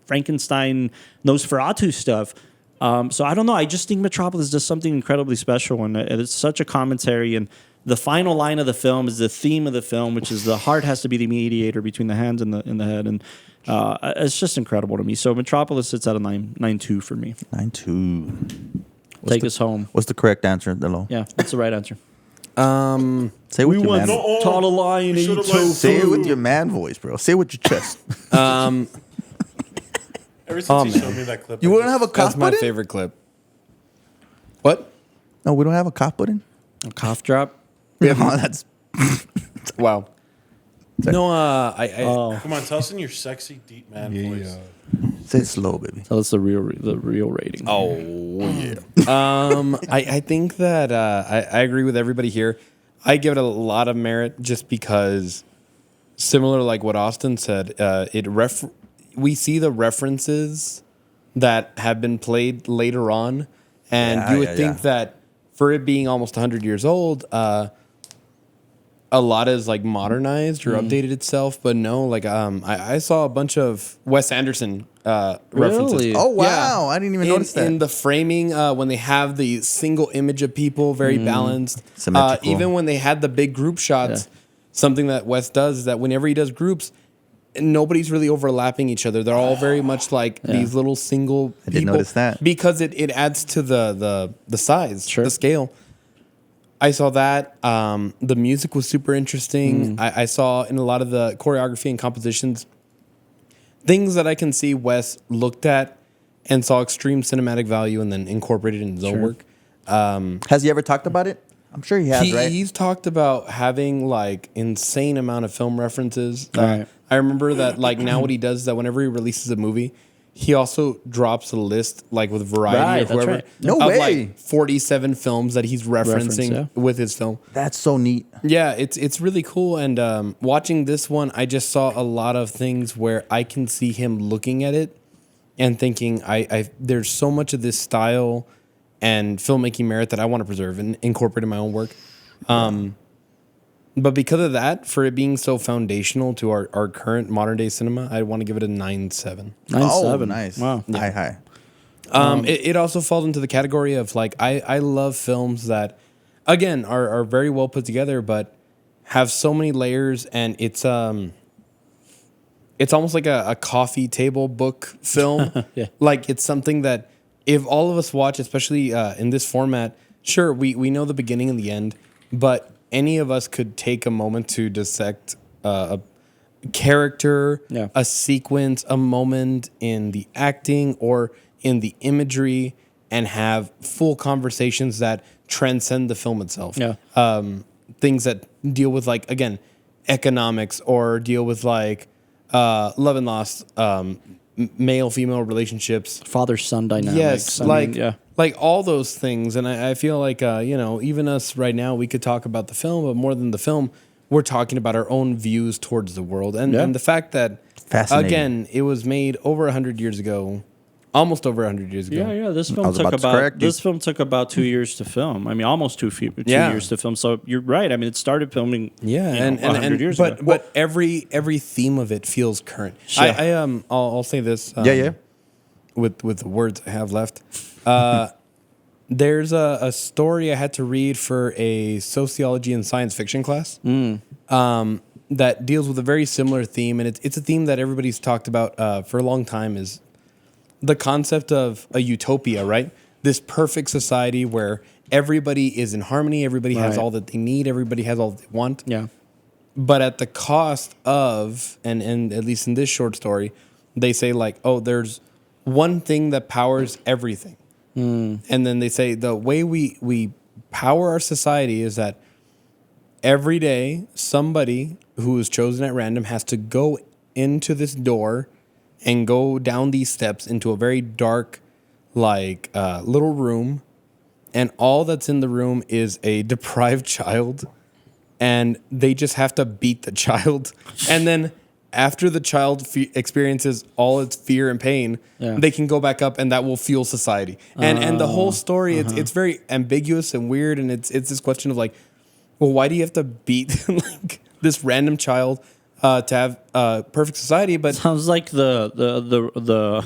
Frankenstein, Nosferatu stuff. So I don't know. I just think Metropolis does something incredibly special, and it's such a commentary. And the final line of the film is the theme of the film, which is the heart has to be the mediator between the hands and the head, and it's just incredible to me. So Metropolis sits at a 9.2 for me. 9.2. Take us home. What's the correct answer, Delo? Yeah, that's the right answer. Say it with your man. Taught a lion eat tofu. Say it with your man voice, bro. Say it with your chest. Ever since you showed me that clip, You wouldn't have a cough That's my button? favorite clip. What? No, we don't have a cough button. A cough drop. No, that's Wow. No, Come on, tell us in your sexy, deep man voice. say it slow, baby. Tell us the real rating. Oh yeah. I think that I agree with everybody here. I give it a lot of merit just because, similar like what Austin said, we see the references that have been played later on, and you would think that for it being almost 100 years old, a lot is like modernized or updated itself, but no, like I saw a bunch of Wes Anderson references. Really? Oh wow, I didn't even notice that. In the framing, when they have the single image of people, very balanced. Symmetrical. Even when they had the big group shots, something that Wes does is that whenever he does groups, nobody's really overlapping each other. They're all very much like these little single people. I did notice that. Because it adds to the size, the scale. I saw that. The music was super interesting. I saw in a lot of the choreography and compositions things that I can see Wes looked at and saw extreme cinematic value and then incorporated in his own work. Has he ever talked about it? I'm sure he has, right? He's talked about having like insane amount of film references. Right. I remember that like now what he does is that whenever he releases a movie, he also drops a list like with Variety or that's whoever right. No of way. like 47 films that he's referencing with his film. That's so neat. Yeah, it's really cool. And watching this one, I just saw a lot of things where I can see him looking at it and thinking, there's so much of this style and filmmaking merit that I want to preserve and incorporate in my own work. But because of that, for it being so foundational to our current modern day cinema, I want to give it a 9.7. 9.7. Oh, nice. Wow. High. It also falls into the category of like I love films that, again, are very well put together, but have so many layers, and it's almost like a coffee table book film. Like it's something that if all of us watch, especially in this format, sure we know the beginning and the end, but any of us could take a moment to dissect a character, a sequence, a moment in the acting or in the imagery, and have full conversations that transcend the film itself. Things that deal with, like, again, economics, or deal with like love and loss, male-female relationships, Father-son dynamics. yes, like all those things. And I feel like even us right now, we could talk about the film, but more than the film, we're talking about our own views towards the world, and the fact that again it was made over 100 years ago. Almost over 100 years ago. Yeah. This film took about 2 years to film. I mean, almost two years to film. So you're right. I mean, it started filming. 100 years ago. But every theme of it feels current. Sure. I'll say this. With the words I have left, there's a story I had to read for a sociology and science fiction class. That deals with a very similar theme, and it's a theme that everybody's talked about for a long time. Is the concept of a utopia, right? This perfect society where everybody is in harmony, everybody has all that they need, everybody has all that they want. Yeah. But at the cost of, and at least in this short story, they say like, oh, there's one thing that powers everything. And then they say the way we power our society is that every day, somebody who is chosen at random has to go into this door and go down these steps into a very dark, like, little room. And all that's in the room is a deprived child. And they just have to beat the child. And then after the child experiences all its fear and pain, they can go back up, and that will fuel society. And the whole story, it's very ambiguous and weird. And it's this question of like, well, why do you have to beat like this random child to have perfect society? But Sounds like the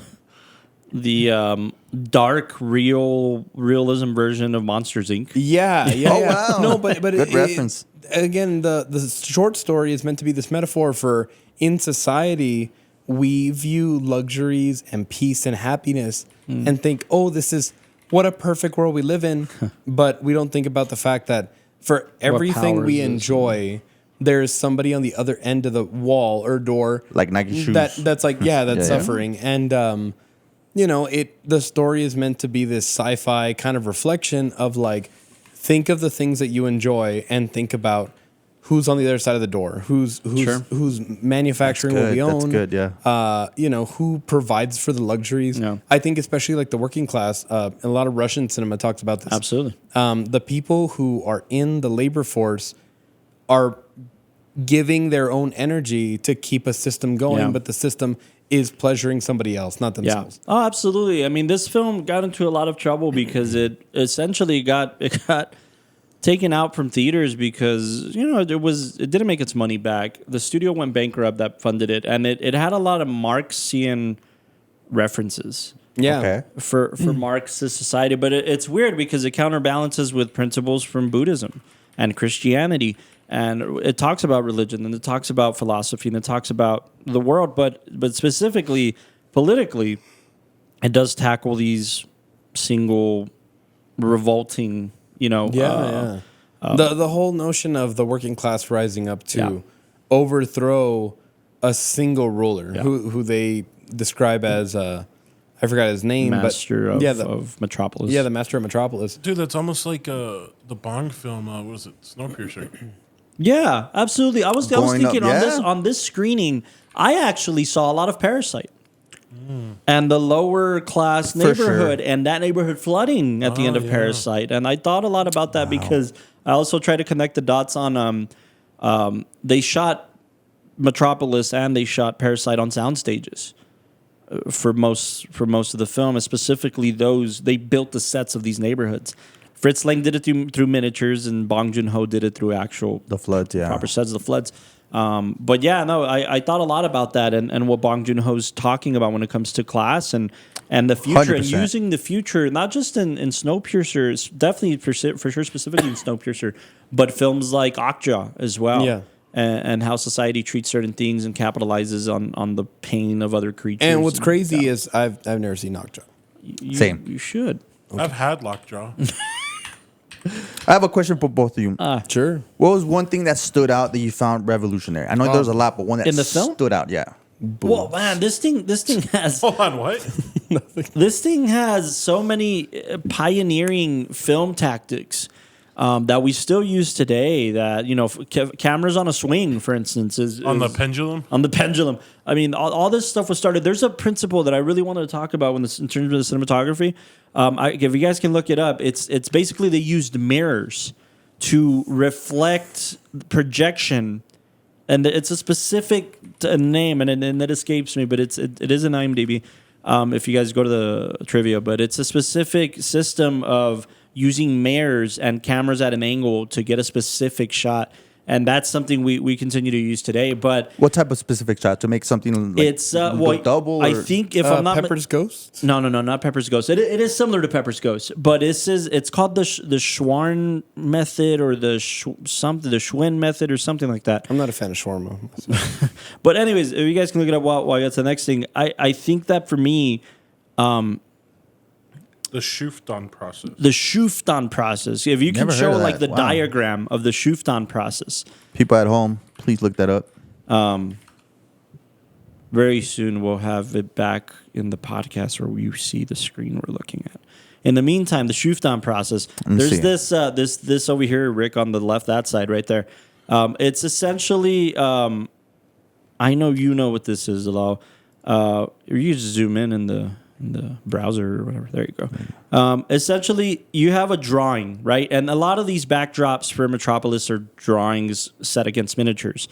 dark realism version of Monsters Inc. yeah. Oh, wow. No, but Good reference. Again, the short story is meant to be this metaphor for in society we view luxuries and peace and happiness and think, oh, this is what a perfect world we live in. But we don't think about the fact that for everything we powers enjoy, there's somebody on the other end of the wall or door Like Nike shoes. that's like that's Yeah. suffering. And the story is meant to be this sci-fi kind of reflection of like, think of the things that you enjoy and think about who's on the other side of the door, who's manufacturing what we own. That's good, yeah. Who provides for the luxuries. Yeah. I think especially like the working class, a lot of Russian cinema talks about this. Absolutely. The people who are in the labor force are giving their own energy to keep a system going, Yeah. but the system is pleasuring somebody else, not Yeah. themselves. Oh, absolutely. I mean, this film got into a lot of trouble because it essentially got taken out from theaters because it didn't make its money back. The studio went bankrupt that funded it, and it had a lot of Marxian references. Yeah. Okay. For Marxist society, but it's weird because it counterbalances with principles from Buddhism and Christianity, and it talks about religion, and it talks about philosophy, and it talks about the world, but specifically politically, it does tackle these single revolting, The whole notion of the working class rising up to overthrow a single ruler who they describe as I forgot his name, master but of Metropolis. Yeah, the master of Metropolis. Dude, that's almost like the Bond film. What was it? Snowpiercer. Yeah, absolutely. I was Going thinking up, on this screening, I actually saw a lot of Parasite. And the lower class neighborhood and that neighborhood flooding at the end of Parasite. And I thought a lot about that because I also tried to connect the dots on they shot Metropolis and they shot Parasite on sound stages for most of the film, and specifically they built the sets of these neighborhoods. Fritz Lang did it through miniatures, and Bong Joon-ho did it through actual The floods, yeah. proper sets of the floods. But yeah, no, I thought a lot about that and what Bong Joon-ho's talking about when it comes to class and the future 100%. and using the future, not just in Snowpiercer, it's definitely for sure specifically in Snowpiercer, but films like Okja as well. Yeah. And how society treats certain things and capitalizes on the pain of other creatures. And what's crazy is I've never seen Okja. Same. You should. I've had Lockjaw. I have a question for both of you. Sure. What was one thing that stood out that you found revolutionary? I know there was a lot, but one that In the film? stood out, yeah. Well, man, this thing has Hold on, what? this thing has so many pioneering film tactics that we still use today. That cameras on a swing, for instance, On the pendulum? On the pendulum. I mean, all this stuff was started. There's a principle that I really wanted to talk about in terms of the cinematography. If you guys can look it up, it's basically they used mirrors to reflect projection, and it's a specific name, and it escapes me, but it is an IMDb. If you guys go to the trivia, but it's a specific system of using mirrors and cameras at an angle to get a specific shot. And that's something we continue to use today. But What type of specific shot to make something like it's double? I or- think if I'm not Pepper's Ghost? No, not Pepper's Ghost. It is similar to Pepper's Ghost, but it's called the Schwarn method or the Schwinn method or something like that. I'm not a fan of shawarma. But anyways, if you guys can look it up while I get to the next thing, I think that for me, The Schuftan process. the Schuftan process. If you can Never heard show of like that. the Wow. diagram of the Schuftan process, People at home, please look that up. very soon we'll have it back in the podcast where you see the screen we're looking at. In the meantime, the Shuftan process. There's see. this over here, Rick, on the left, that side right there. It's essentially. I know you know what this is, Alal. You just zoom in the browser or whatever. There you go. Essentially, you have a drawing, right? And a lot of these backdrops for Metropolis are drawings set against miniatures.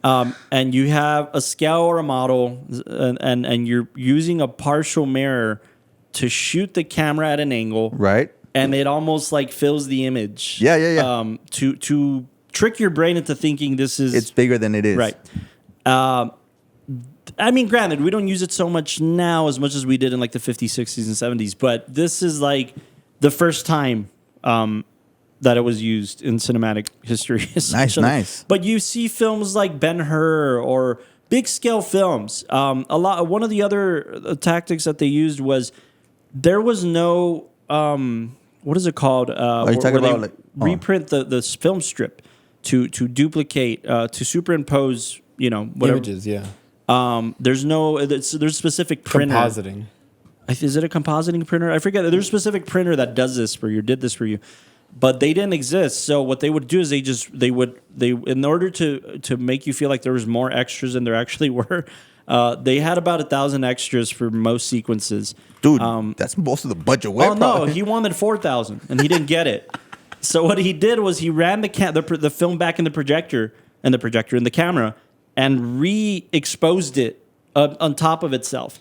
And you have a scale or a model, and you're using a partial mirror to shoot the camera at an angle. Right. And it almost like fills the image. Yeah. To trick your brain into thinking this is... It's bigger than it is. Right. I mean, granted, we don't use it so much now as much as we did in like the 50s, 60s, and 70s, but this is like the first time that it was used in cinematic history. Nice. But you see films like Ben-Hur or big scale films. One of the other tactics that they used was there was no what is it called? Are you talking about reprint the film strip to duplicate to superimpose whatever Images, yeah. There's specific printer. Compositing. Is it a compositing printer? I forget. There's a specific printer that does this for you, did this for you, but they didn't exist. So what they would do is they in order to make you feel like there was more extras than there actually were, they had about 1,000 extras for most sequences. Dude, that's most of the budget. Oh no, he wanted 4,000 and he didn't get it. So what he did was he ran the film back in the projector in the camera and re-exposed it on top of itself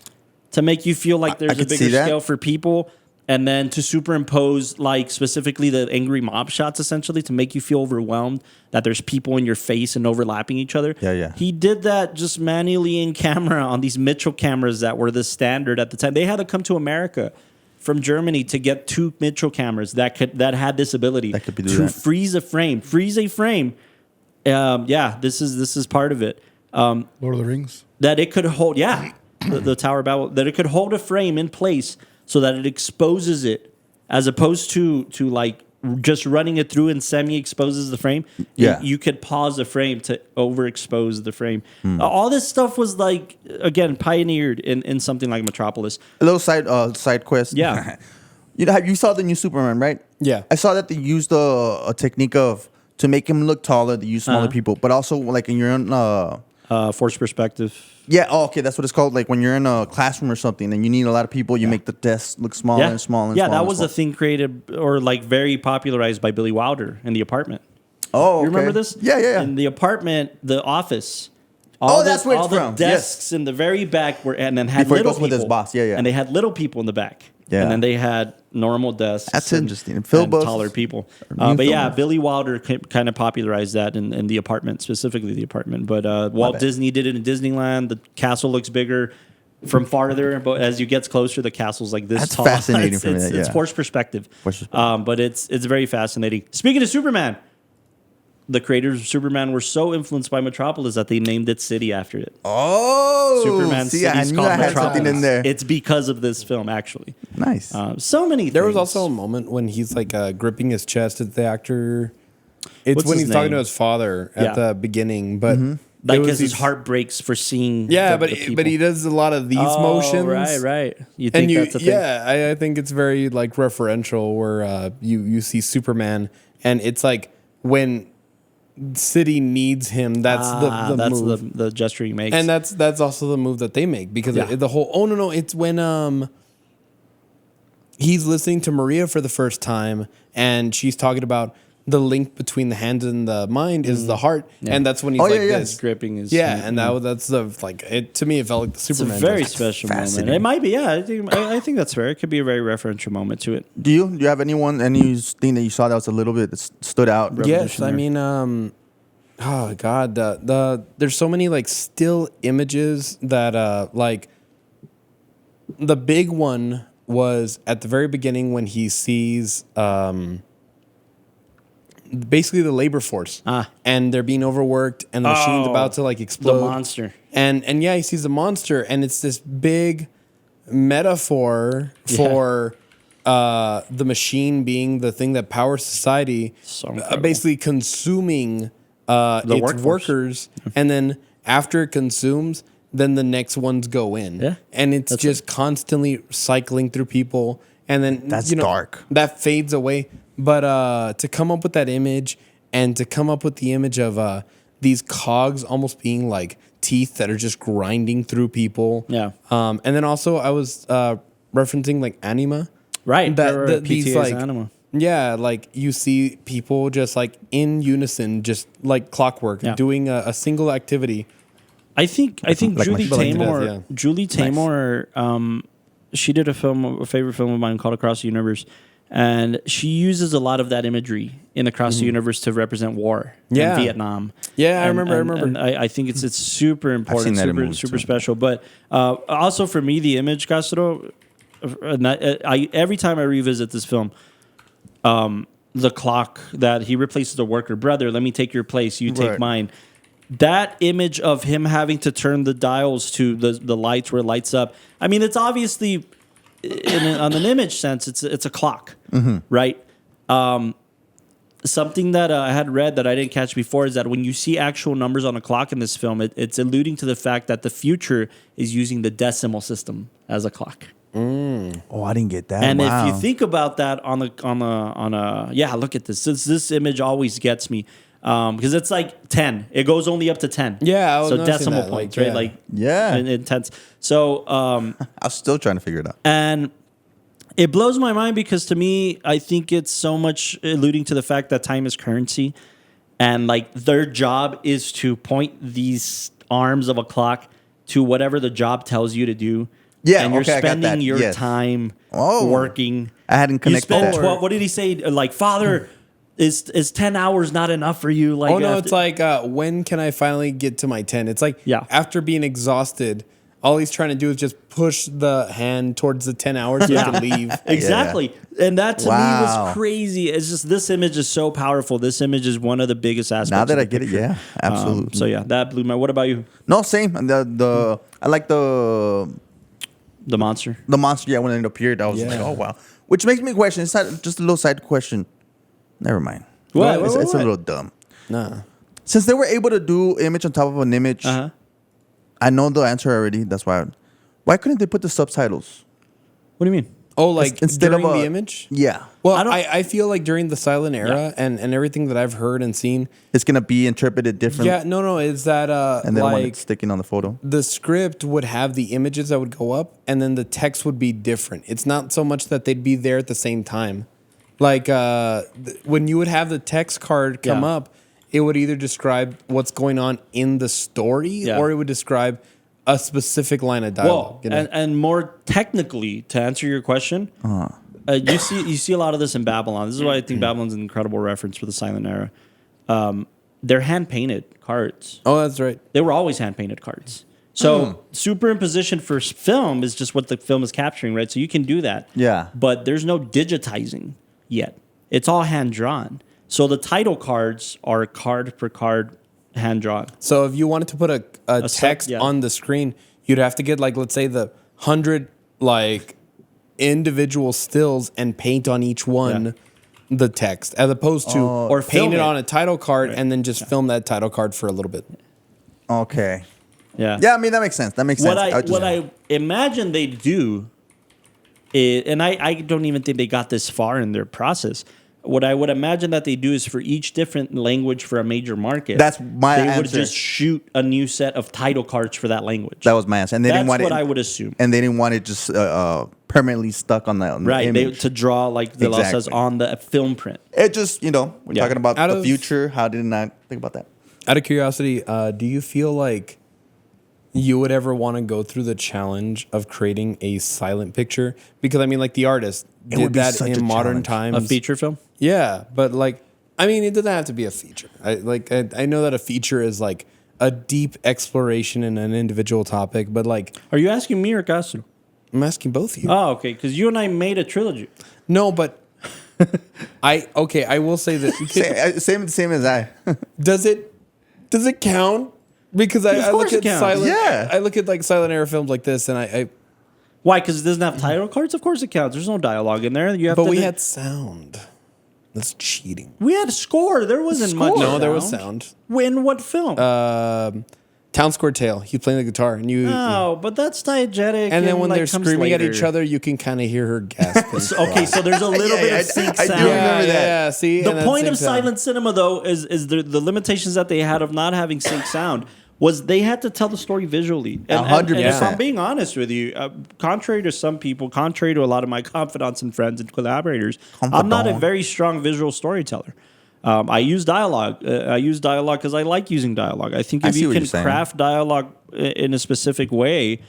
to make you feel like there's a bigger scale for people, and then to superimpose like specifically the angry mob shots, essentially to make you feel overwhelmed that there's people in your face and overlapping each other. Yeah. He did that just manually in camera on these Mitchell cameras that were the standard at the time. They had to come to America from Germany to get 2 Mitchell cameras that had this ability to freeze a frame. This is part of it. Lord of the Rings. That it could hold, the Tower of Babel, that it could hold a frame in place so that it exposes it, as opposed to like just running it through and semi-exposes the frame. Yeah. You could pause the frame to overexpose the frame. All this stuff was like, again, pioneered in something like Metropolis. A little side quest. Yeah. You saw the new Superman, right? Yeah. I saw that they used a technique of to make him look taller. They use smaller people, but also like in your own Forced perspective. Yeah. Oh, okay. That's what it's called. Like when you're in a classroom or something, and you need a lot of people, you make the desk look smaller and smaller. And yeah, smaller that was a thing created or like very popularized by Billy Wilder in The Apartment. Oh, you remember this? Yeah. In The Apartment, the office. That's where it's from. All the desks in the very back were, and then had Before he little goes people. with his boss. Yeah. And they had little people in the back. Yeah. And then they had normal desks. That's and, interesting. And Phil Buff- taller people. New But yeah, Phil Billy Wilder kind of popularized that in The Apartment, specifically The Apartment. But Walt Disney did it in Disneyland. The castle looks bigger from farther, but as you get closer, the castle's like this That's tall. fascinating for me. It's forced perspective. Forced perspective. But it's very fascinating. Speaking of Superman, the creators of Superman were so influenced by Metropolis that they named its city after it. Oh, Superman see, city's I knew called I had Metropolis. something in there. It's because of this film, actually. Nice. So many things. There was also a moment when he's like gripping his chest at the actor. It's What's when his he's talking name? to his father at the beginning, but like it was his these- heart breaks for seeing. Yeah, the but people. he does a lot of these motions. Right. You think that's a thing? Yeah, I think it's very like referential where you see Superman and it's like when city needs him. That's the move. the gesture he makes. And that's also the move that they make because the whole it's when he's listening to Maria for the first time and she's talking about the link between the hand and the mind is the heart, and that's when he's this gripping his and that's the like it to me it felt like the It's a Superman. very special moment. It might be, I think that's fair. It could be a very referential moment to it. Do you have anything that you saw that was a little bit that stood out? Yes, I revolutionary? mean, oh god, there's so many like still images that like the big one was at the very beginning when he sees basically the labor force and they're being overworked and the machine's about to like explode. The monster. And he sees the monster and it's this big metaphor for the machine being the thing that powers society, basically consuming its workers, and then after it consumes, then the next ones go in. Yeah. And it's just constantly cycling through people and then That's dark. That fades away. But to come up with that image and to come up with the image of these cogs almost being like teeth that are just grinding through people. Yeah. And then also I was referencing like anima. Right. These PTA's like anima. yeah, like you see people just like in unison, just like clockwork, doing a single activity. I think Julie But like to Taymor. death, yeah. Julie Taymor. She did a favorite film of mine called Across the Universe, and she uses a lot of that imagery in Across the Universe to represent war in Vietnam. Yeah, I And- remember. And I think it's super important, that in super movies super too. special. But also for me, the image, Castro. Every time I revisit this film, the clock that he replaces the worker, brother, let me take your place, you take Right. mine. That image of him having to turn the dials to the lights where it lights up. I mean, it's obviously on an image sense, it's a clock, right? Something that I had read that I didn't catch before is that when you see actual numbers on a clock in this film, it's alluding to the fact that the future is using the decimal system as a clock. Oh, I didn't get that. And wow. if you think about that on a look at this. This image always gets me because it's like 10. It goes only up to 10. Yeah, I was so noticing decimal that, points, like, right? yeah. Like Yeah. intense. So I was still trying to figure it out. and it blows my mind because to me, I think it's so much alluding to the fact that time is currency, and like their job is to point these arms of a clock to whatever the job tells you to do. Yeah, and you're okay, I got spending that. your Yes. time Oh. working. I hadn't You connected spend that. 12. What did he say? Like, Father, is 10 hours not enough for you? Like, Oh no, after- it's like when can I finally get to my 10? It's like Yeah. after being exhausted, all he's trying to do is just push the hand towards the 10 hours so he can leave. Exactly. And that to me Wow. was crazy. It's just this image is so powerful. This image is one of the biggest aspects. Now that of I the get it, picture. yeah, absolutely. So yeah, that blew my. What about you? No, same. And the I like the Monster. monster. Yeah, when it appeared, I was like, Yeah. oh wow. Which makes me question. It's not just a little side question. Never mind. What? It's a What? little dumb. Nah. Since they were able to do image on top of an image, Uh-huh. I know the answer already. That's why. Why couldn't they put the subtitles? What do you mean? Oh, like Instead of during a- the image? Yeah, Well, I don't- I feel like during the silent era and everything that I've heard and seen, it's gonna be interpreted different. yeah, no, is that and they don't want like it sticking on the photo. the script would have the images that would go up and then the text would be different. It's not so much that they'd be there at the same time. Like when you would have the text card come Yeah. up, it would either describe what's going on in the story Yeah. or it would describe a specific line of dialogue. Well, and more technically, to answer your question, you see a lot of this in Babylon. This is why I think Babylon's an incredible reference for the silent era. They're hand painted cards. Oh, that's right. They were always hand painted cards. So superimposition for film is just what the film is capturing, right? So you can do that. Yeah. But there's no digitizing yet. It's all hand drawn. So the title cards are card per card hand drawn. So if you wanted to put a text yeah. on the screen, you'd have to get like, let's say the 100 like individual stills and paint on each one the text, as opposed to Or film paint it it. on a title card and then just film that title card for a little bit. Okay. Yeah. Yeah, I mean that makes sense. That makes sense. What I imagine they do is, and I don't even think they got this far in their process. What I would imagine that they do is for each different language for a major market. That's my They would answer. just shoot a new set of title cards for that language. that was my answer, and they That's didn't want what it. I would assume. And they didn't want it just permanently stuck on the Right, image. to draw like the law says Exactly. on the film print. It just we're Yeah. talking about Out the of- future. How did I think about that? Out of curiosity, do you feel like you would ever want to go through the challenge of creating a silent picture? Because I mean, like the artist It would did be that such in a modern challenge. times. A feature film? Yeah, but like, I mean, it doesn't have to be a feature. I know that a feature is like a deep exploration in an individual topic, but like, Are you asking me or Castro? I'm asking both of you. Oh, okay, because you and I made a trilogy. No, but I will say this. Same as I. Does it count? Because I course look it at counts. silent. Yeah. I look at like silent era films like this, and I Why? Because it doesn't have title cards? Of course it counts. There's no dialogue in there. You have but to we had sound. That's cheating. we had a score. There wasn't much. No, there was sound. In what film? Town Square Tale. He's playing the guitar, and you. No, but that's diegetic. And then when like, they're comes screaming at later. each other, you can kind of hear her gasping. Okay, so there's a little bit of sync I do sound. remember that. Yeah, see, The and then point of sync sound. silent cinema, though, is the limitations that they had of not having sync sound was they had to tell the story visually. And 100%. if I'm being honest with you, contrary to some people, contrary to a lot of my confidants and friends and collaborators, I'm not a very strong visual storyteller. I use dialogue. I use dialogue because I like using dialogue. I think if see you what can you're saying. craft dialogue in a specific way,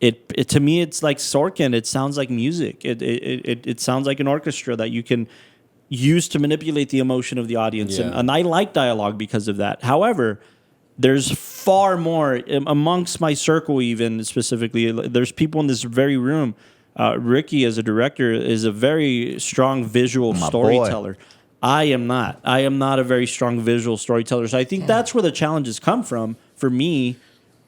it to me it's like Sorkin. It sounds like music. It sounds like an orchestra that you can use to manipulate the emotion of the audience. Yeah. And I like dialogue because of that. However, there's far more amongst my circle, even specifically. There's people in this very room. Ricky, as a director, is a very strong visual storyteller. I am not. I am not a very strong visual storyteller. So I think that's where the challenges come from for me.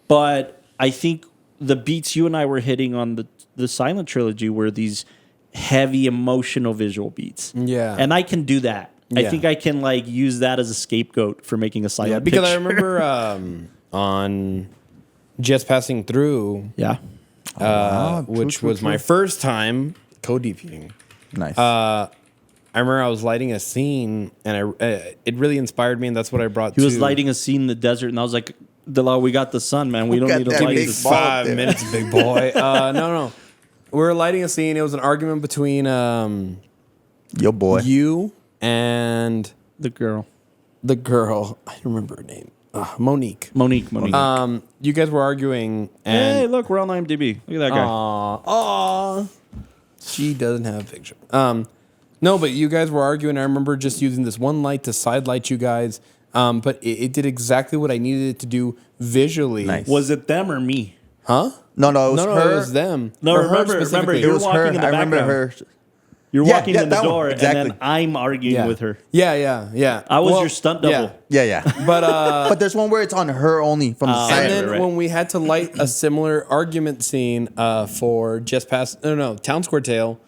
But I think the beats you and I were hitting on the Silent Trilogy were these heavy emotional visual beats. Yeah. And I can do that. I Yeah. think I can like use that as a scapegoat for making a silent Yeah, because I picture. remember on Just Passing Through, Yeah. which was my first time co-DPing. Nice. I remember I was lighting a scene, and it really inspired me, and that's what I brought. He was lighting a scene in the desert, and I was like, Dela, we got the sun, man. We don't got need to that light big this. ball. 5 there. minutes, big boy. No. We were lighting a scene. It was an argument between Yo, boy. you and The girl. the girl. I don't remember her name. Monique. Monique. You guys were arguing, and Hey, look, we're on IMDb. Look at that guy. Aw. She doesn't have a picture. No, but you guys were arguing. I remember just using this one light to side light you guys. But it did exactly what I needed it to do visually. Nice. Was it them or me? Huh? No, it was her. it was them. No, Or her remember, specifically. you're It was walking her. in the I remember background. her. You're Yeah, walking yeah, in the that one, door, exactly. and then I'm arguing with her. Yeah. I was your stunt double. Yeah. But But there's one where it's on her only from the Oh, side. and then right. when we had to light a similar argument scene for Just Past Town Square Tale,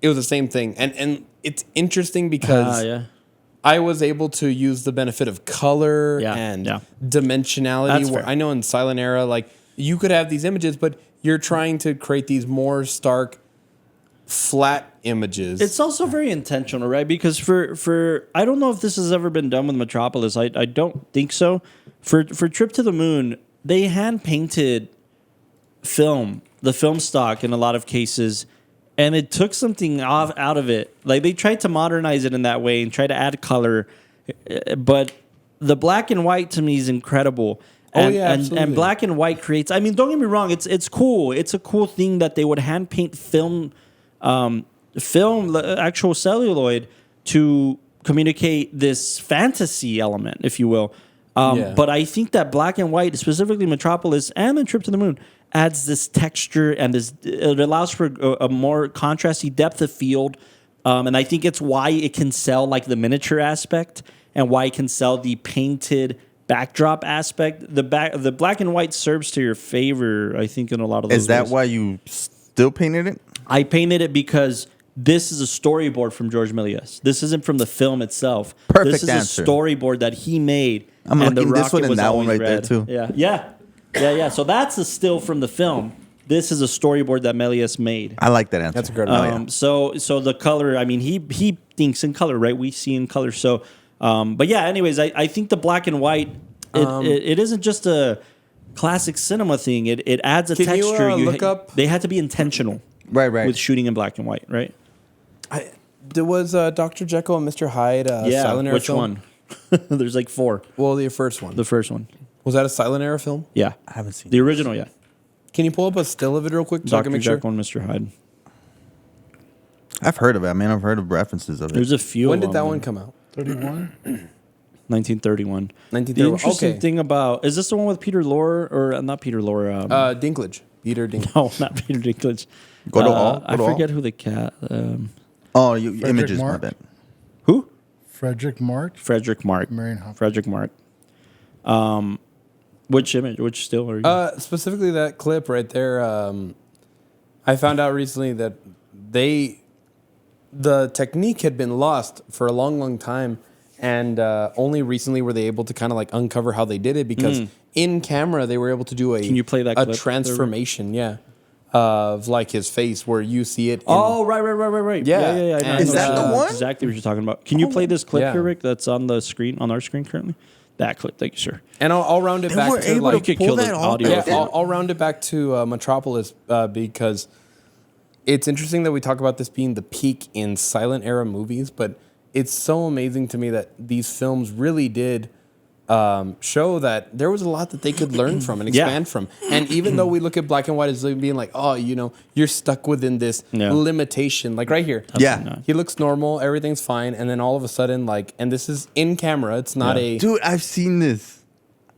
it was the same thing. And it's interesting because Yeah. I was able to use the benefit of color and dimensionality. That's Where fair. I know in Silent Era, like you could have these images, but you're trying to create these more stark, flat images. It's also very intentional, right? Because for I don't know if this has ever been done with Metropolis. I don't think so. For Trip to the Moon, they hand painted the film stock in a lot of cases, and it took something out of it. Like they tried to modernize it in that way and try to add color, but the black and white to me is incredible. And, absolutely. and black and white creates. I mean, don't get me wrong. It's cool. It's a cool thing that they would hand paint film actual celluloid to communicate this fantasy element, if you will. But I think that black and white, specifically Metropolis and then Trip to the Moon, adds this texture and it allows for a more contrasty depth of field. And I think it's why it can sell like the miniature aspect and why it can sell the painted backdrop aspect. The black and white serves to your favor, I think, in a lot of those Is that ways. why you still painted it? I painted it because this is a storyboard from George Méliès. This isn't from the film itself. Perfect This is answer. a storyboard that he made. I'm and looking the this one rocket and was that one always right there, red. too. Yeah. So that's a still from the film. This is a storyboard that Méliès made. I like that answer. That's a great So the color, I mean, he thinks in color, right? We see in color. So, but yeah. Anyways, I think the black and white, it isn't just a classic cinema thing. It adds a Can you, texture. look up- They had to be intentional, Right. with shooting in black and white, right? There was Dr. Jekyll and Mr. Hyde. Silent Era which film? one? There's like 4. Well, the first one. The first one, Was that a Silent Era film? yeah. I haven't seen The original, yeah. Can you pull up a still of it real quick so I Dr. can make sure? Jekyll and Mr. Hyde. I've heard of it. I mean, I've heard of references of it. There's a few. When of did that them. one come out? 31. 1931. 1931. The interesting Okay. thing about is this the one with Peter Lorre or not Peter Lorre? Dinklage. Peter Dinklage. No, not Peter Dinklage. Go to all. I Go to forget who the cat. Oh, you Frederick images, my Mark? bad. Who? Frederick March. Frederick Mark. Marion Humphrey. Frederick Mark. Which image? Which still are you? Specifically that clip right there. I found out recently that the technique had been lost for a long, long time, and only recently were they able to kind of like uncover how they did it because in camera they were able to do a Can you play that a clip? transformation, of like his face where you see it. Oh, right. Yeah. I know Is that the one? Exactly what you're talking about. Can you play this clip Yeah. here, Rick? That's on the screen, on our screen currently. That clip, thank you, sir. And I'll round it They back were to able like to could pull kill the that off. audio. yeah, Yeah. I'll round it back to Metropolis because it's interesting that we talk about this being the peak in silent era movies, but it's so amazing to me that these films really did show that there was a lot that they could learn from and Yeah. expand from. And even though we look at black and white as being like, oh, you know, you're stuck within this Yeah. limitation, like right here. Yeah. He looks normal, everything's fine, and then all of a sudden, like, and this is in camera, it's not Yeah. a Dude, I've seen this.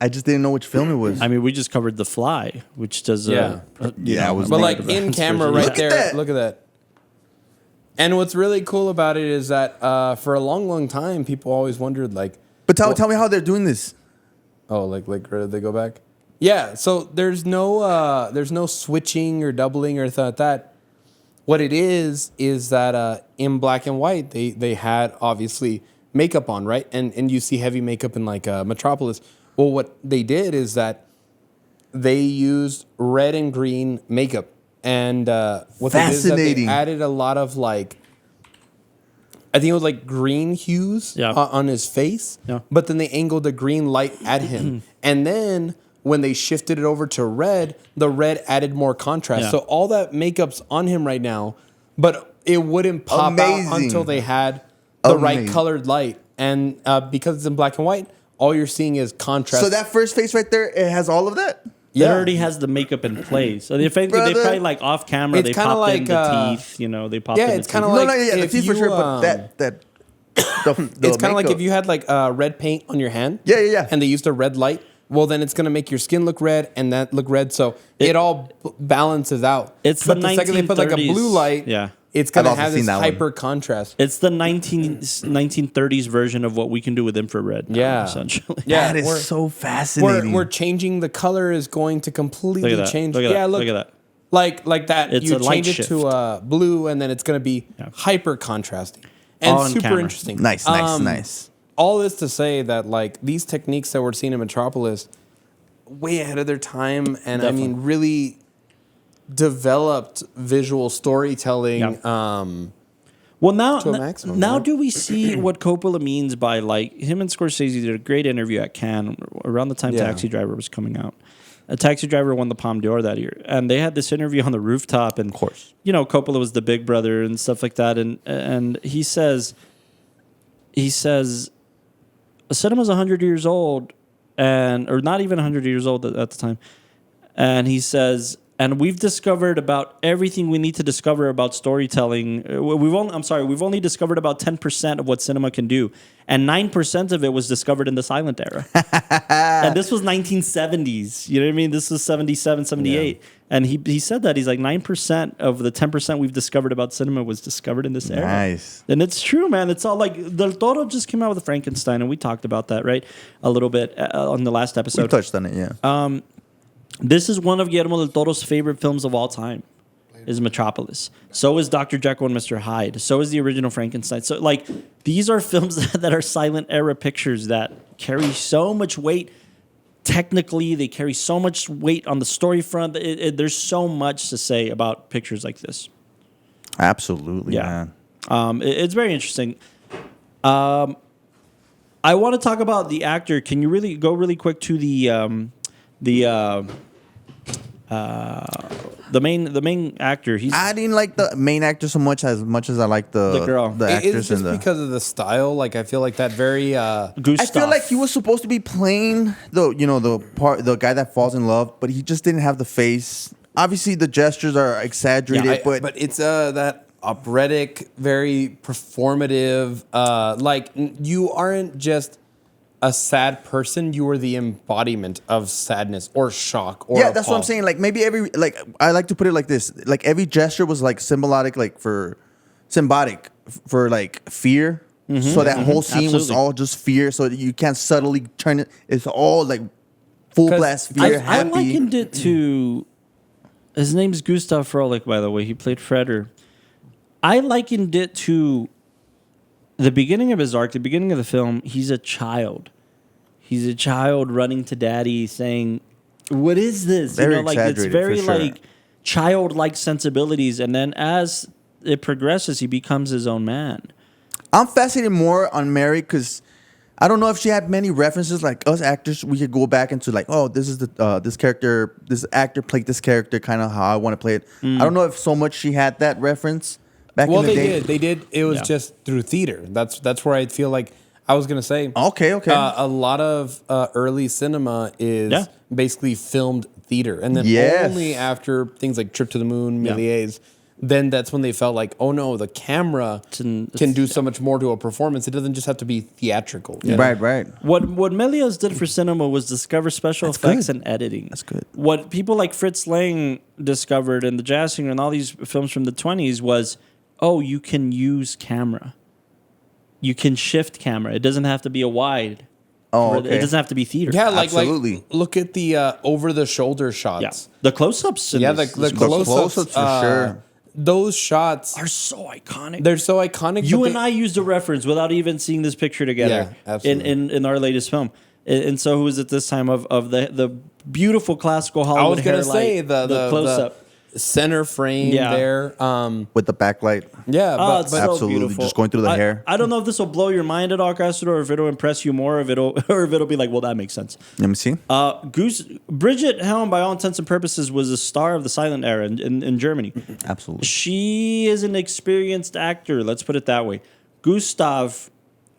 I just didn't know which film it was. I mean, we just covered The Fly, which does Yeah. Yeah, it was But Look like in camera, right Look at there, that. look at that. And what's really cool about it is that for a long, long time, people always wondered, like, But tell me how they're doing this. oh, like where did they go back? Yeah, so there's no switching or doubling or anything like that. What it is that in black and white, they had obviously makeup on, right? And you see heavy makeup in like Metropolis. Well, what they did is that they used red and green makeup. And what they did is that Fascinating. they added a lot of like, I think it was like green hues Yeah. on his face. Yeah. But then they angled the green light at him. And then when they shifted it over to red, the red added more contrast. Yeah. So all that makeup's on him right now, but it wouldn't pop Amazing. out until they had the right Amazing. colored light. And because it's in black and white, all you're seeing is contrast. So that first face right there, it has all of that? It already has the makeup in place. So if anything, they Brother. probably like off camera, It's they kinda popped in like, the teeth. You know, they popped yeah, in the it's kinda teeth. like- no, yeah, the if teeth for you, sure, but that the It's kind of like makeup. if you had like red paint on your hand. Yeah. And they used a red light. Well, then it's going to make your skin look red and that look red. So it all balances out. It's but the second they put like a 1930s. blue light, Yeah. it's going to I've also have this seen that one. hyper contrast. It's the 1930s version of what we can do with infrared. Now, Yeah. essentially. Yeah, That is we're- so fascinating. We're changing the color is going to completely Look at that. change. Look at yeah, that. look, Look at that. Like that. It's you a light change it to shift. blue, and then it's going to be Yeah. hyper contrasting and On super camera. interesting. Nice. All this to say that like these techniques that we're seeing in Metropolis, way ahead of their time, and I mean really developed visual storytelling. Yeah. Well, now, To a maximum, now right? do we see what Coppola means by like him and Scorsese did a great interview at Cannes around the time Yeah. Taxi Driver was coming out. A Taxi Driver won the Palme d'Or that year, and they had this interview on the rooftop. And of course, you know Coppola was the big brother and stuff like that. And he says, cinema's 100 years old, or not even 100 years old at the time. And he says, and we've discovered about everything we need to discover about storytelling. We've only discovered about 10% of what cinema can do. And 9% of it was discovered in the silent era. And this was 1970s. You know what I mean? This was 77, 78. Yeah. And he said that. He's like, 9% of the 10% we've discovered about cinema was discovered in this era. Nice. And it's true, man. It's all like, Del Toro just came out with Frankenstein, and we talked about that, right? A little bit on the last episode. We touched on it, yeah. This is one of Guillermo del Toro's favorite films of all time, is Metropolis. So is Dr. Jekyll and Mr. Hyde. So is the original Frankenstein. So, like, these are films that are silent era pictures that carry so much weight. Technically, they carry so much weight on the story front. There's so much to say about pictures like this. Absolutely, Yeah. man. It's very interesting. I want to talk about the actor. Can you really go really quick to the main actor? I didn't like the main actor so much as I like the girl. the It's actress just and the. because of the style. Like I feel like that very. Gustav. I feel like he was supposed to be playing the guy that falls in love, but he just didn't have the face. Obviously, the gestures are exaggerated, but it's that operatic, very performative. You aren't just a sad person; you are the embodiment of sadness or shock. Or yeah, that's what I'm appall. saying. Like maybe I like to put it like this: like every gesture was like symbolic, symbolic for like fear. So that whole scene was Absolutely. all just fear. So you can't subtly turn it. It's all like full 'Cause blast fear. I happy. likened it to. His name's Gustav Froelich, by the way. He played Freder. I likened it to the beginning of his arc, the beginning of the film, he's a child. He's a child running to daddy saying, "What is this?" Very it's exaggerated, very for sure. like childlike sensibilities. And then as it progresses, he becomes his own man. I'm fascinated more on Mary because I don't know if she had many references. Like us actors, we could go back into like, oh, this is the this character, this actor played this character, kind of how I want to play it. I don't know if so much she had that reference back Well, in the they day. did. They did. It was Yeah. just through theater. That's where I feel like I was gonna say. Okay. A lot of early cinema is Yeah. basically filmed theater, and then Yes. only after things like Trip to the Moon, Yeah. Méliès, then that's when they felt like, oh no, the camera an- can do so much more to a performance. It doesn't just have to be theatrical. Right. What Méliès did for cinema was discover special That's effects good. and editing. That's good. What people like Fritz Lang discovered in The Jazz Singer and all these films from the 20s was, oh, you can use camera. You can shift camera. It doesn't have to be a wide. Oh, Or okay. It doesn't have to be theater. Yeah, like Absolutely. look at the over the shoulder shots. Yeah. The close-ups in Yeah, this the movie close-ups, for sure. Those shots are so iconic. they're so iconic. You but and I used a reference without even seeing this picture together Yeah, absolutely. in our latest film. And so who was it this time of the beautiful classical I Hollywood was gonna hairlight, say the close-up. center frame Yeah. there. With the backlight. Yeah, Oh, but, it's but so Absolutely, beautiful. just going through the hair. I don't know if this will blow your mind at all, Castro, or if it'll impress you more, or if it'll be like, well, that makes sense. Let me see. Bridget Helm, by all intents and purposes, was a star of the silent era in Germany. Absolutely. She is an experienced actor. Let's put it that way. Gustav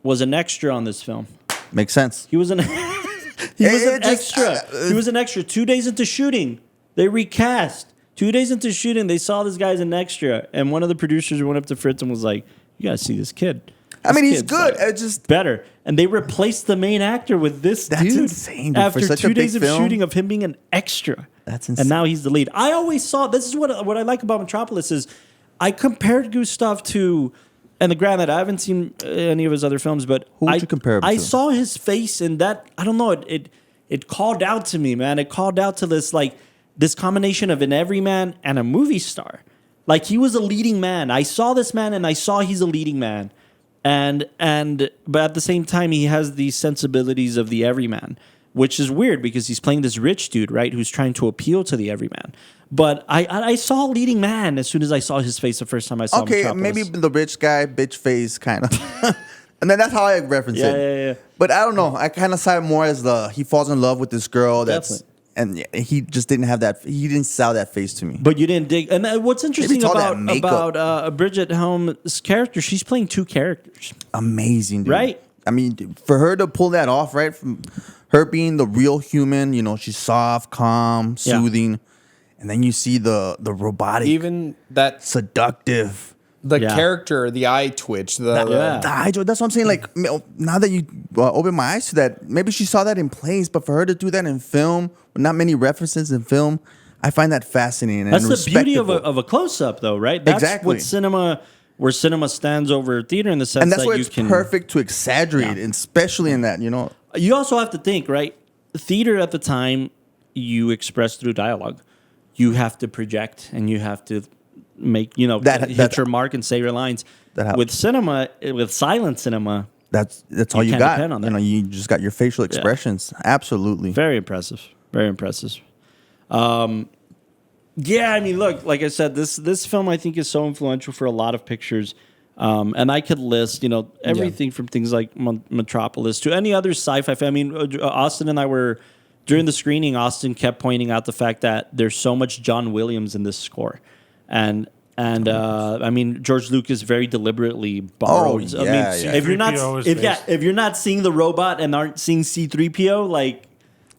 was an extra on this film. Makes sense. He was an he was an It just, extra. He was an extra. 2 days into shooting, they recast. 2 days into shooting, they saw this guy as an extra, and one of the producers went up to Fritz and was like, "You gotta see this kid. I mean, This he's kid's, good. like, It just better." And they replaced the main actor with this That's dude insane, dude. For after such a 2 days big of film. shooting of him being an extra. That's And insane. now he's the lead. I always saw this is what I like about Metropolis is I compared Gustav to. And granted, I haven't seen any of his other films, but Who would you compare him I to? saw his face in that. I don't know. It called out to me, man. It called out to this combination of an everyman and a movie star. Like he was a leading man. I saw this man, and I saw he's a leading man, but at the same time, he has these sensibilities of the everyman, which is weird because he's playing this rich dude, right, who's trying to appeal to the everyman. But I saw a leading man as soon as I saw his face the first time I saw okay, Metropolis. maybe the rich guy, bitch face, kind of. And then that's how I reference it. Yeah. But I don't know. I kind of saw it more as he falls in love with this girl. Definitely. And he just didn't have that. He didn't sell that face to me. But you didn't dig. And what's interesting it's all that makeup. about Bridget Helm's character, she's playing two characters. Amazing, dude. Right. I mean, for her to pull that off, right? From her being the real human, she's soft, calm, Yeah. soothing. And then you see the robotic, even that seductive. the Yeah. character, the eye twitch, Yeah. The eye joke, that's what I'm saying. Like, now that you open my eyes to that, maybe she saw that in plays, but for her to do that in film, with not many references in film, I find that fascinating. That's and the beauty of respectable. a close up, though, right? That's Exactly. where cinema stands over theater in the sense And that's that where you it's can. perfect to exaggerate, Yeah. and especially in that, You also have to think, right? Theater at the time, you express through dialogue. You have to project and you have to make, hit your mark and say your lines. That helps. With cinema, with silent cinema, that's all you can't got. depend on that. You just got your facial expressions. Absolutely. very impressive. Very impressive. Yeah, I mean, look, like I said, this film I think is so influential for a lot of pictures. And I could list, everything from things like Metropolis to any other sci-fi film. I mean, Austin and I were, during the screening, Austin kept pointing out the fact that there's so much John Williams in this score. And I mean, George Lucas very deliberately borrowed. Oh, I mean, yeah, yeah. if you're C-3PO is not, if you're not seeing the robot and aren't seeing C-3PO, like,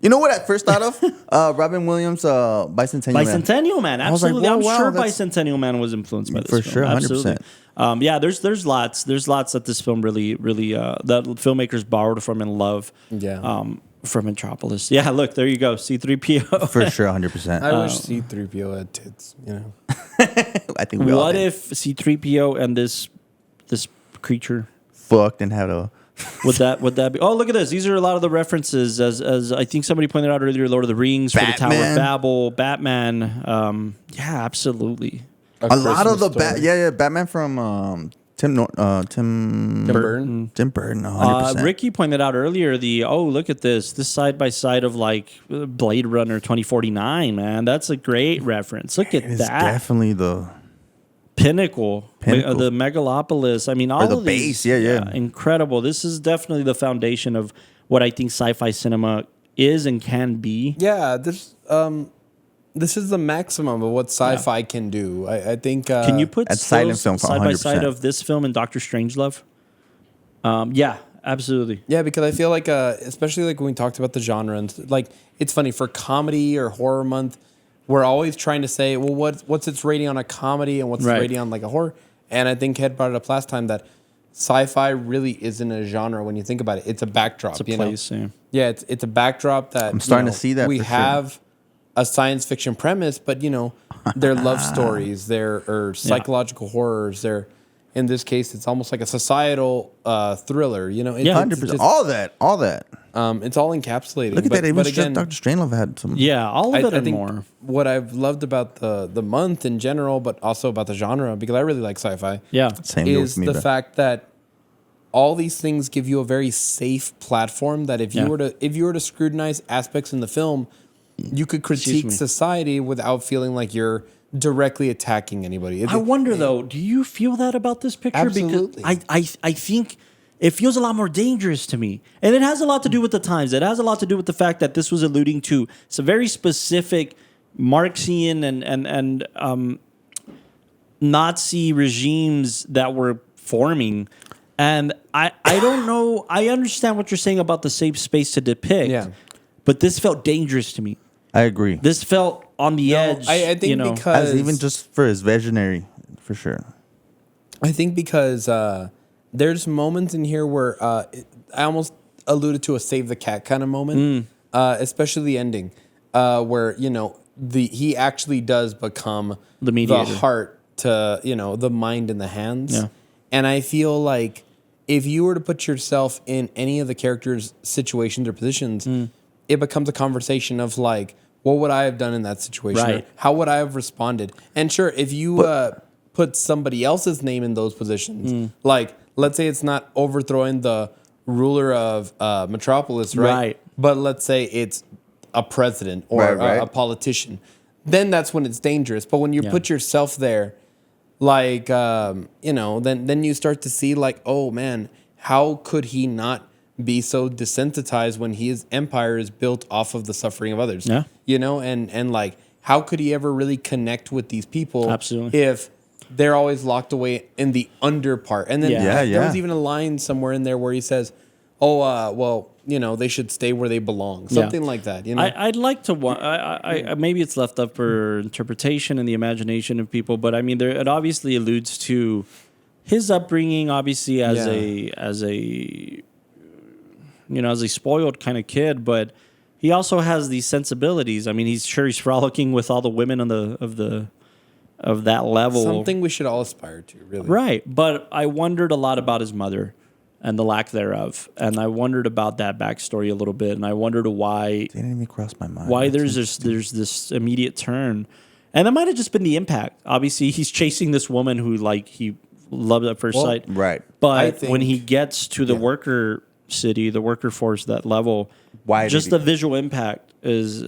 You know what I first thought of? Robin Williams' Bicentennial Man. Bicentennial Man, was like, absolutely. whoa, I'm wow, sure that's- Bicentennial Man was influenced by this For film. sure, 100%. Absolutely. Yeah, there's lots that this film really that filmmakers borrowed from and love. Yeah. From Metropolis. Yeah, look, there you go. C-3PO. For sure, 100%. I wish C-3PO had tits. I think we all What did. if C-3PO and this creature Fucked and had a... would that be? Oh, look at this. These are a lot of the references as I think somebody pointed out earlier. Lord of the Rings, for the Tower of Batman. Babel, Batman. Yeah, absolutely. A lot of the... Christmas Story. Batman from Tim Burton. Tim Burton, 100%. Ricky pointed out earlier look at this side by side of like Blade Runner 2049, man. That's a great reference. Look at It's that. definitely the Pinnacle. The Megalopolis. I mean, all the of these. base. Yeah. Incredible. This is definitely the foundation of what I think sci-fi cinema is and can be. Yeah, this is the maximum of what sci-fi can do. I think. Can you put That's silent film for side by side 100%. of this film and Doctor Strangelove? Yeah, absolutely. Yeah, because I feel like, especially like when we talked about the genre, and like it's funny for comedy or horror month, we're always trying to say, well, what's its rating on a comedy and what's its rating on like a horror? And I think Head brought it up last time that sci-fi really isn't a genre when you think about it. It's a backdrop. It's a place. Yeah, it's a backdrop that I'm starting to see that we for have a science fiction premise, but they're love stories, they're psychological horrors, they're in this case it's almost like a societal thriller. It's 100%. All that. it's all encapsulating. Look at that. Even but again, Dr. Strangelove had some. Yeah, all of it I and think more. what I've loved about the month in general, but also about the genre, because I really like sci-fi, Yeah. Same here is with me, the bro. fact that all these things give you a very safe platform that if you were to scrutinize aspects in the film, you could critique me. society without feeling like you're directly attacking anybody. I wonder though, do you feel that about this picture? Absolutely. Because I think it feels a lot more dangerous to me. And it has a lot to do with the times. It has a lot to do with the fact that this was alluding to some very specific Marxian and Nazi regimes that were forming. And I don't know. I understand what you're saying about the safe space to depict. Yeah. But this felt dangerous to me. I agree. This felt on the edge. I think because As even just for his visionary, for sure. I think because there's moments in here where I almost alluded to a save the cat kind of moment, especially the ending, where he actually does become The mediator. heart to the mind and the hands. Yeah. And I feel like if you were to put yourself in any of the characters' situations or positions, it becomes a conversation of like, what would I have done in that situation? Right. Or how would I have responded? And sure, if you put somebody else's name in those positions, like let's say it's not overthrowing the ruler of Metropolis, right? Right. But let's say it's a president or Right. a politician, then that's when it's dangerous. But when you put yourself there, like then you start to see like, oh man, how could he not be so desensitized when his empire is built off of the suffering of others? Yeah. And like, how could he ever really connect with these people? Absolutely. If they're always locked away in the under part. And then Yeah. there was even a line somewhere in there where he says, they should stay where they belong. Something like that. I'd like to. I maybe it's left up for interpretation and the imagination of people, but I mean, it obviously alludes to his upbringing, obviously as a spoiled kind of kid, but he also has these sensibilities. I mean, he's frolicking with all the women of that level. Something we should all aspire to, really. Right. But I wondered a lot about his mother and the lack thereof. And I wondered about that backstory a little bit. And I wondered why Didn't even cross my mind. why That's there's this immediate turn. And it might have just been the impact. Obviously, he's chasing this woman who he loved at first sight. right. But I think- when he gets to the worker city, the worker force, that level, Why just did the he- visual impact is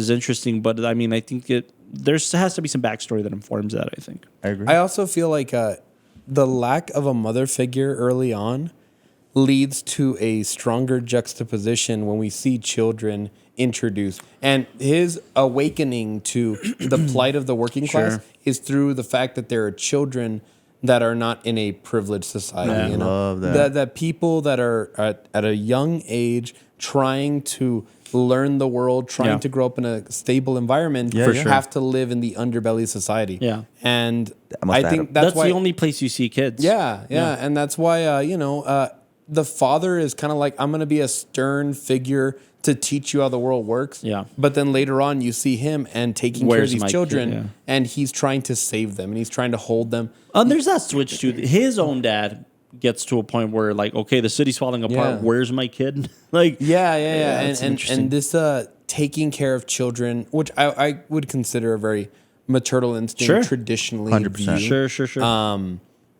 interesting. But I mean, I think there has to be some backstory that informs that, I think. I agree. I also feel like the lack of a mother figure early on leads to a stronger juxtaposition when we see children introduced. And his awakening to the plight of the working class is through the fact that there are children that are not in a privileged society. I love that. That people that are at a young age trying to learn the world, trying to grow up in a stable environment, have to live in the underbelly of society. Yeah. And must I add think up. that's That's why the only place you see kids. yeah. And that's why, the father is kind of like, I'm going to be a stern figure to teach you how the world works. Yeah. But then later on, you see him and taking care of Where's these my children, kid? Yeah. and he's trying to save them, and he's trying to hold them. And there's that switch too. His own dad gets to a point where, like, okay, the city's falling apart. Yeah. Where's my kid? Like, Yeah. that's And interesting. this taking care of children, which I would consider a very maternal instinct traditionally 100%. viewed. Sure.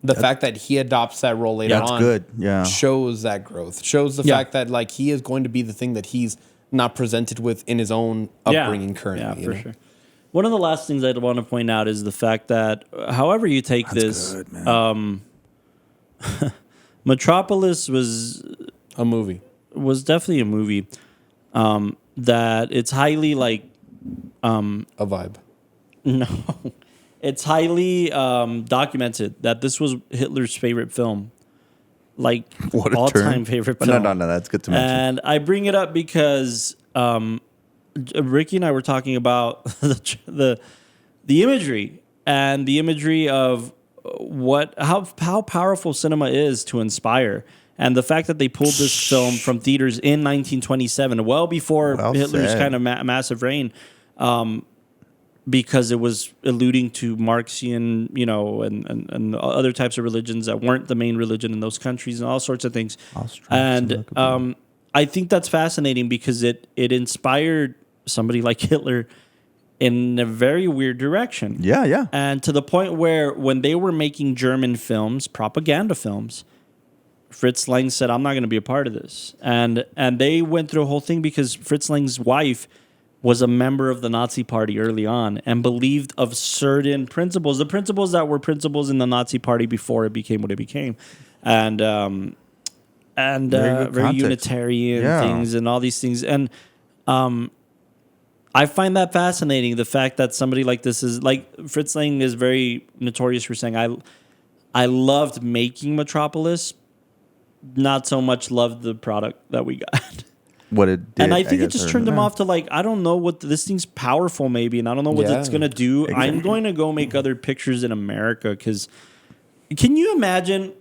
the fact that he adopts that role later That's on good. Yeah. shows that growth. Shows the fact that like he is going to be the thing that he's not presented with in his own upbringing currently. Yeah, you for know? sure. One of the last things I'd want to point out is the fact that, however you take this, good, man. Metropolis was A movie. definitely a movie that it's highly like A vibe. no, it's highly documented that this was Hitler's favorite film, like What a all-time term. favorite But film. no, that's good to mention. And I bring it up because Ricky and I were talking about the imagery and the imagery of how powerful cinema is to inspire. And the fact that they pulled this film from theaters in 1927, well before Well Hitler's said. kind of massive reign, because it was alluding to Marxian, and other types of religions that weren't the main religion in those countries and all sorts of things. And I think that's fascinating because it inspired somebody like Hitler in a very weird direction. Yeah. And to the point where when they were making German films, propaganda films, Fritz Lang said, I'm not going to be a part of this. And they went through a whole thing because Fritz Lang's wife was a member of the Nazi Party early on and believed of certain principles, the principles that were principles in the Nazi Party before it became what it became. And good very context. Unitarian things and all these things. And I find that fascinating, the fact that somebody like this is, like Fritz Lang is very notorious for saying, I loved making Metropolis, not so much loved the product that we got. What it did. And I think it guess, just or- turned him yeah. off to like, I don't know what this thing's powerful maybe, and I don't know what Yeah. it's going to do. I'm going to go make other pictures in America because can you imagine...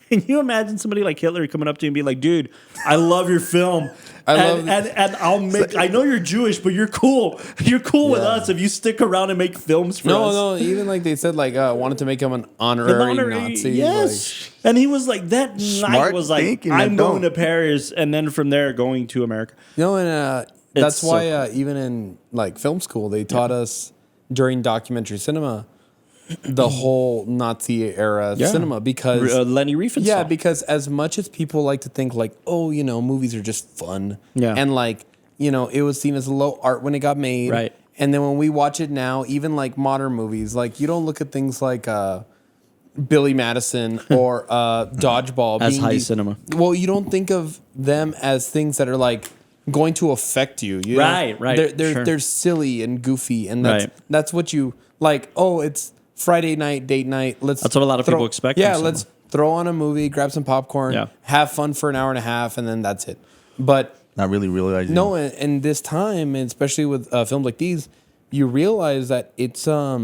Can you imagine somebody like Hitler coming up to you and be like, "Dude, I love your film, and I'll make. I know you're Jewish, but you're cool. You're cool with us if you stick around and make films for us." No, even like they said, like wanted to make him an honorary Nazi. Yes, and he was like, that night Smart was like, thinking, I'm I going don't. to Paris, and then from there going to America. And It's that's so why even in like film school they taught us during documentary cinema the whole Nazi era cinema because Lenny Riefenstahl. yeah, because as much as people like to think like, oh, movies are just fun, and like it was seen as low art when it got made, Right. And then when we watch it now, even like modern movies, like you don't look at things like Billy Madison or Dodgeball As being high these- cinema. Well, you don't think of them as things that are like going to affect you. You know? Right, They're silly and goofy, and Right. that's what you like. Oh, it's Friday night, date night. That's what a lot of people expect from Yeah, cinema. let's throw on a movie, grab some popcorn, have fun for an hour and a half, and then that's it. But Not really realizing. no, in this time, and especially with films like these, you realize that it's a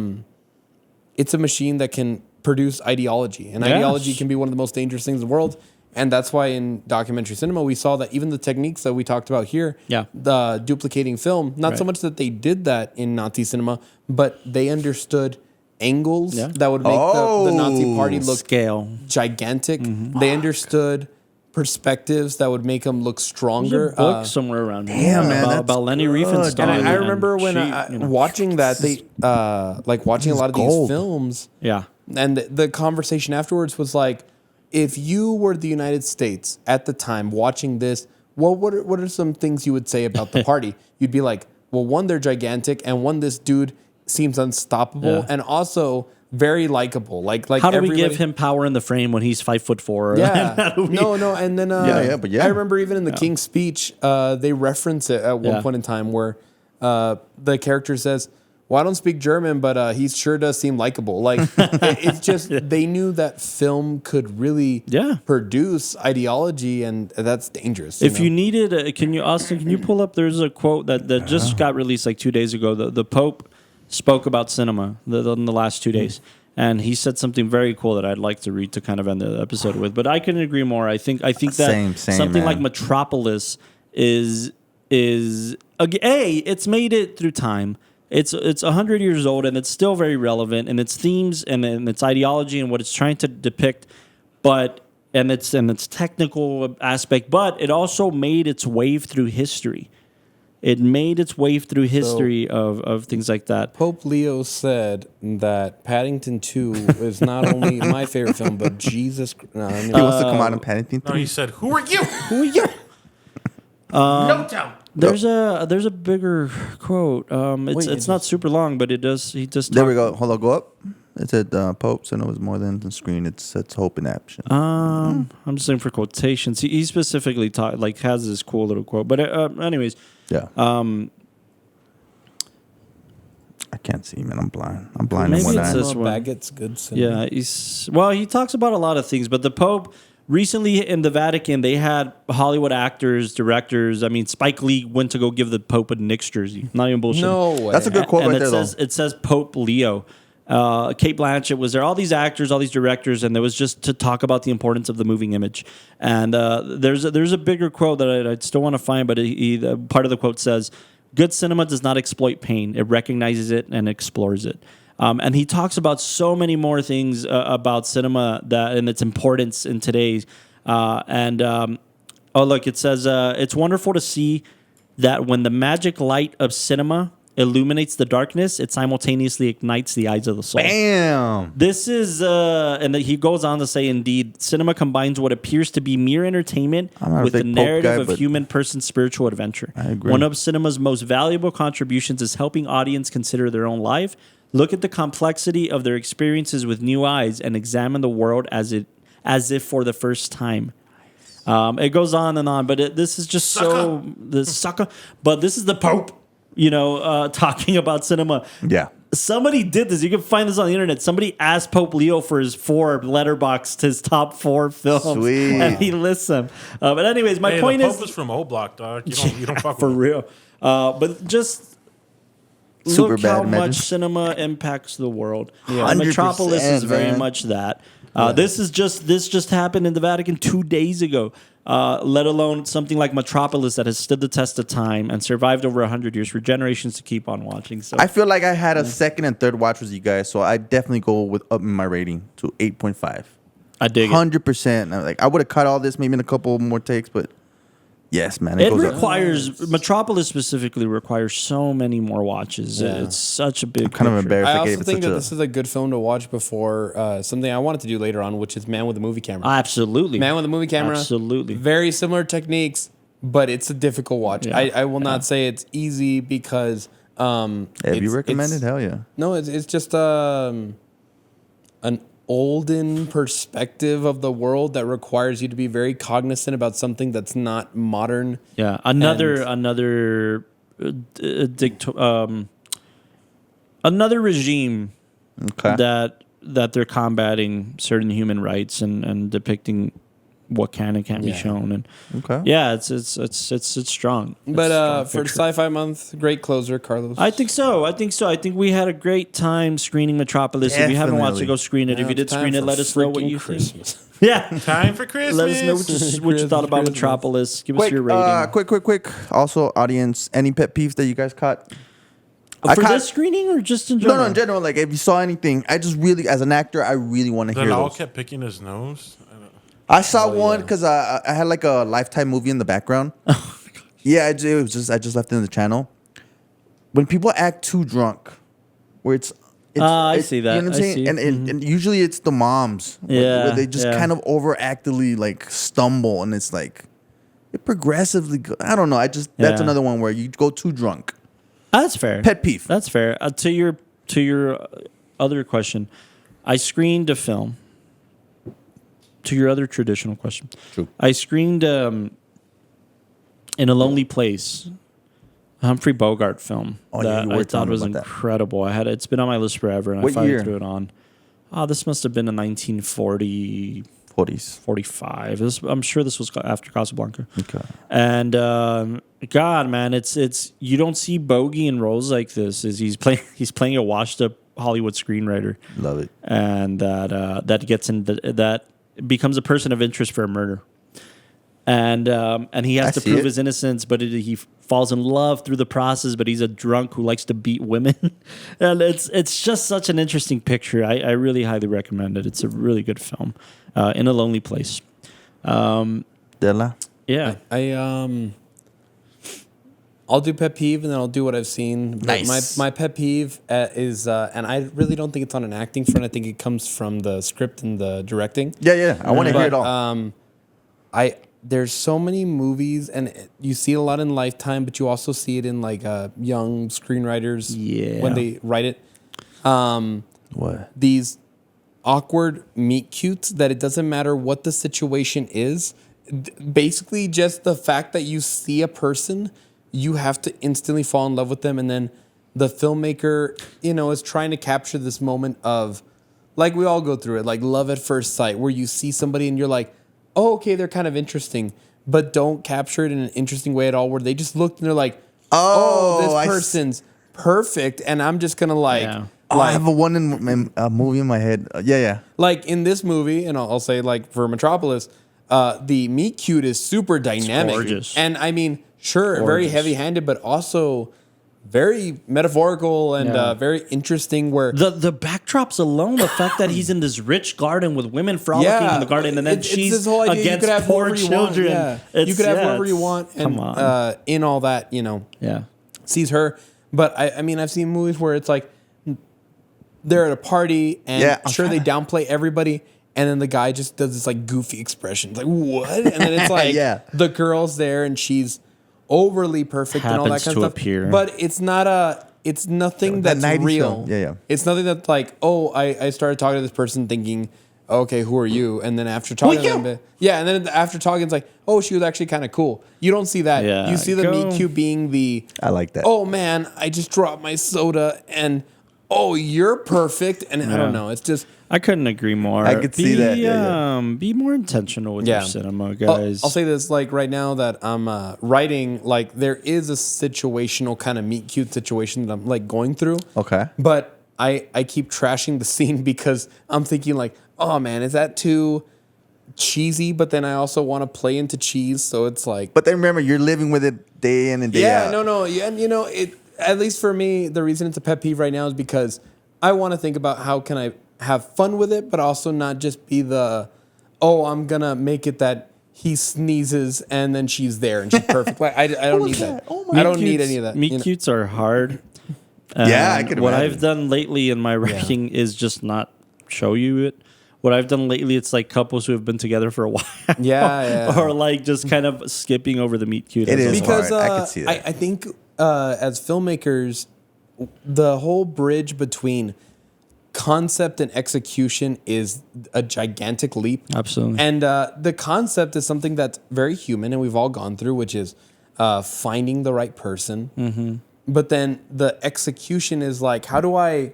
machine that can produce ideology, and ideology can be one of the most dangerous things in the world. And that's why in documentary cinema we saw that even the techniques that we talked about here, the duplicating film, not so much that they did that in Nazi cinema, but they understood angles that would make the Nazi party look Scale. gigantic. They understood perspectives that would make them look stronger. There's a book somewhere around here Damn, man, that's about Lenny good. Riefenstahl. And I remember when watching that, they watching a lot of gold. these films. Yeah. And the conversation afterwards was like, if you were the United States at the time watching this, what are some things you would say about the party? You'd be like, well, one, they're gigantic, and one, this dude seems unstoppable, and also very likable. Like How do we give him power in the frame when he's 5'4"? Yeah, no, and then but I remember even in the King's Speech, they reference it at one point in time where the character says, "Well, I don't speak German, but he sure does seem likable." Like it's just they knew that film could really produce ideology, and that's dangerous. If you needed, Austin, can you pull up? There's a quote that just got released like 2 days ago. The Pope spoke about cinema in the last 2 days. And he said something very cool that I'd like to read to kind of end the episode with. But I couldn't agree more. I think that Same, something like man. Metropolis is it's made it through time. It's 100 years old and it's still very relevant in its themes and in its ideology and what it's trying to depict, and its technical aspect. But it also made its wave through history. it made its way through history of things like that. Pope Leo said that Paddington 2 is not only my favorite film, but Jesus. No, He wants to come out in Paddington No, 3. he said, "Who are you?" Um, No doubt. There's a bigger quote. It's not super long, but it does. He just There we go. Hold on, go up. It said Pope said it was more than the screen. It says hope in action. I'm just looking for quotations. He specifically has this cool little quote. But anyways, Yeah. I can't see, man. I'm blind. I'm blind in Maybe one it's eye. this one. Baggett's good cinema. yeah, he talks about a lot of things, but the Pope recently in the Vatican, they had Hollywood actors, directors. I mean, Spike Lee went to go give the Pope a Knicks jersey. Not even bullshit. No way. That's a good quote And right there, it says Pope Leo. Kate Blanchett was there. All these actors, all these directors, and there was just to talk about the importance of the moving image. And there's a bigger quote that I still want to find, but part of the quote says, "Good cinema does not exploit pain; it recognizes it and explores it." And he talks about so many more things about cinema and its importance in today's. Oh, look, it says it's wonderful to see that when the magic light of cinema illuminates the darkness, it simultaneously ignites the eyes of the soul. Bam. This is, and he goes on to say, indeed, cinema combines what appears to be mere entertainment I'm not a with the big Pope narrative guy, of but human person's spiritual adventure. I agree. One of cinema's most valuable contributions is helping audience consider their own life, look at the complexity of their experiences with new eyes, and examine the world as if for the first time. It goes on and on, but this is just sucker. But this is the Pope, talking about cinema. Yeah. Somebody did this. You can find this on the internet. Somebody asked Pope Leo for his his top 4 films, Sweet. and he lists them. But anyways, my point the is Pope is from O Block, dog. You don't fuck for with him. real. But just Super look bad, how imagine. much cinema impacts the world. Yeah. Metropolis is 100%, very man. much that. This just happened in the Vatican 2 days ago. Let alone something like Metropolis that has stood the test of time and survived over 100 years for generations to keep on watching. So I feel like I had a second and third watch with you guys, so I definitely go with up in my rating to 8.5. I dig it. 100%. Like I would have cut all this maybe in a couple more takes, but yes, man, it It goes up. requires Metropolis specifically requires so many more watches. Yeah. It's such a big. I'm kind of picture. embarrassed. I I also gave it think such that a- this is a good film to watch before something I wanted to do later on, which is Man with a Movie Camera. Absolutely, Man with a Movie Camera. Absolutely. Very similar techniques, but it's a difficult watch. Yeah. I will not say it's easy because. If you recommend it, hell yeah. No, it's just an olden perspective of the world that requires you to be very cognizant about something that's not modern. Yeah, another regime Okay. that they're combating certain human rights and depicting what can and can't be Yeah. shown, and Okay. yeah, it's strong. It's But a strong for picture. Sci-Fi Month, great closer, Carlos. I think so. I think we had a great time screening Metropolis. If you haven't watched it, Definitely. go screen it. Now if you it's did time screen it, for let us know what freaking you Christmas. think. Yeah, Time for Christmas. let us know what you thought about Christmas. Metropolis. Give us your Quick, rating. quick. Also, audience, any pet peeves that you guys caught? For this screening or just in general? No, in general. Like, if you saw anything, I just really, as an actor, I really want to The hear owl those. kept picking his nose. I saw one because I had like a Lifetime movie in the background. Yeah, it was just I just left it in the channel. When people act too drunk, where I see that. You know what I'm I saying? see. And usually it's the moms, where they just kind of overactively like stumble, and it's like it progressively. I don't know. That's Yeah. another one where you go too drunk. That's fair. Pet peeve. That's fair. To your other question, I screened a film. To your other traditional question, True. I screened In a Lonely Place, a Humphrey Bogart film Oh, yeah, that you I were thought telling me was about that. incredible. It's been on my list forever, and What I finally year? threw it on. This must have been in 1940. 40s. 45. I'm sure this was after Casablanca. Okay. And God, man, it's you don't see Bogey in roles like this. He's playing a washed up Hollywood screenwriter, Love it. and that gets in that becomes a person of interest for a murder, and he has I to see prove it. his innocence, but he falls in love through the process. But he's a drunk who likes to beat women, and it's just such an interesting picture. I really highly recommend it. It's a really good film. In a Lonely Place. Della. Yeah. I'll do pet peeve and then I'll do what I've seen. But Nice. My pet peeve is, and I really don't think it's on an acting front. I think it comes from the script and the directing. Yeah. I want to hear it all. There's so many movies, and you see it a lot in Lifetime, but you also see it in like young screenwriters when they write it. What? These awkward meet cutes that it doesn't matter what the situation is. Basically, just the fact that you see a person, you have to instantly fall in love with them, and then the filmmaker, is trying to capture this moment of, like we all go through it, like love at first sight, where you see somebody and you're like, oh, okay, they're kind of interesting, but don't capture it in an interesting way at all, where they just looked and they're like, this person's perfect, and I'm just gonna I have a movie in my head. Yeah. like in this movie, and I'll say like for Metropolis, the meet cute is super dynamic, gorgeous. and I mean, sure, very heavy-handed, but also very metaphorical and very interesting. Where The backdrops alone, the fact that he's in this rich garden with women frolicking in the garden, and then she's this whole idea against you could have poor whoever children. You want. Yeah. You could have whoever you want, and Come on. in all that, Yeah. sees her. But I mean, I've seen movies where it's like they're at a party, and they downplay everybody, and then the guy just does this like goofy expression, like what? And then it's like the girl's there, and she's overly perfect and all that Happens kind to of stuff. appear. But it's not it's nothing That that's 90s real. film. Yeah. It's nothing that's like, oh, I started talking to this person thinking, okay, who are you? And then after talking to them, and then after talking, it's like, oh, she was actually kind of cool. You don't see that. Yeah, You see the meet cute being the, I like that. oh man, I just dropped my soda, and oh, you're perfect. And I don't know. It's just, I couldn't agree more. I could see that. Be more intentional with your cinema, guys. I'll say this, like right now that I'm writing, like there is a situational kind of meet cute situation that I'm like going through. Okay. But I keep trashing the scene because I'm thinking like, oh man, is that too cheesy? But then I also want to play into cheese, so it's like. But then remember, you're living with it day in and day out. Yeah, and it. At least for me, the reason it's a pet peeve right now is because I want to think about how can I have fun with it, but also not just be the, oh, I'm gonna make it that he sneezes and then she's there and she's perfect. Like I don't need that. I don't need any of that. Meet cutes are hard. I could What imagine. I've done lately in my writing is just not show you it. What I've done lately, it's like couples who have been together for a while. Yeah. Or like just kind of skipping over the meet cute. It is Because hard. I could see that. I think as filmmakers, the whole bridge between concept and execution is a gigantic leap. Absolutely. And the concept is something that's very human and we've all gone through, which is finding the right person. Mm-hmm. But then the execution is like, how do I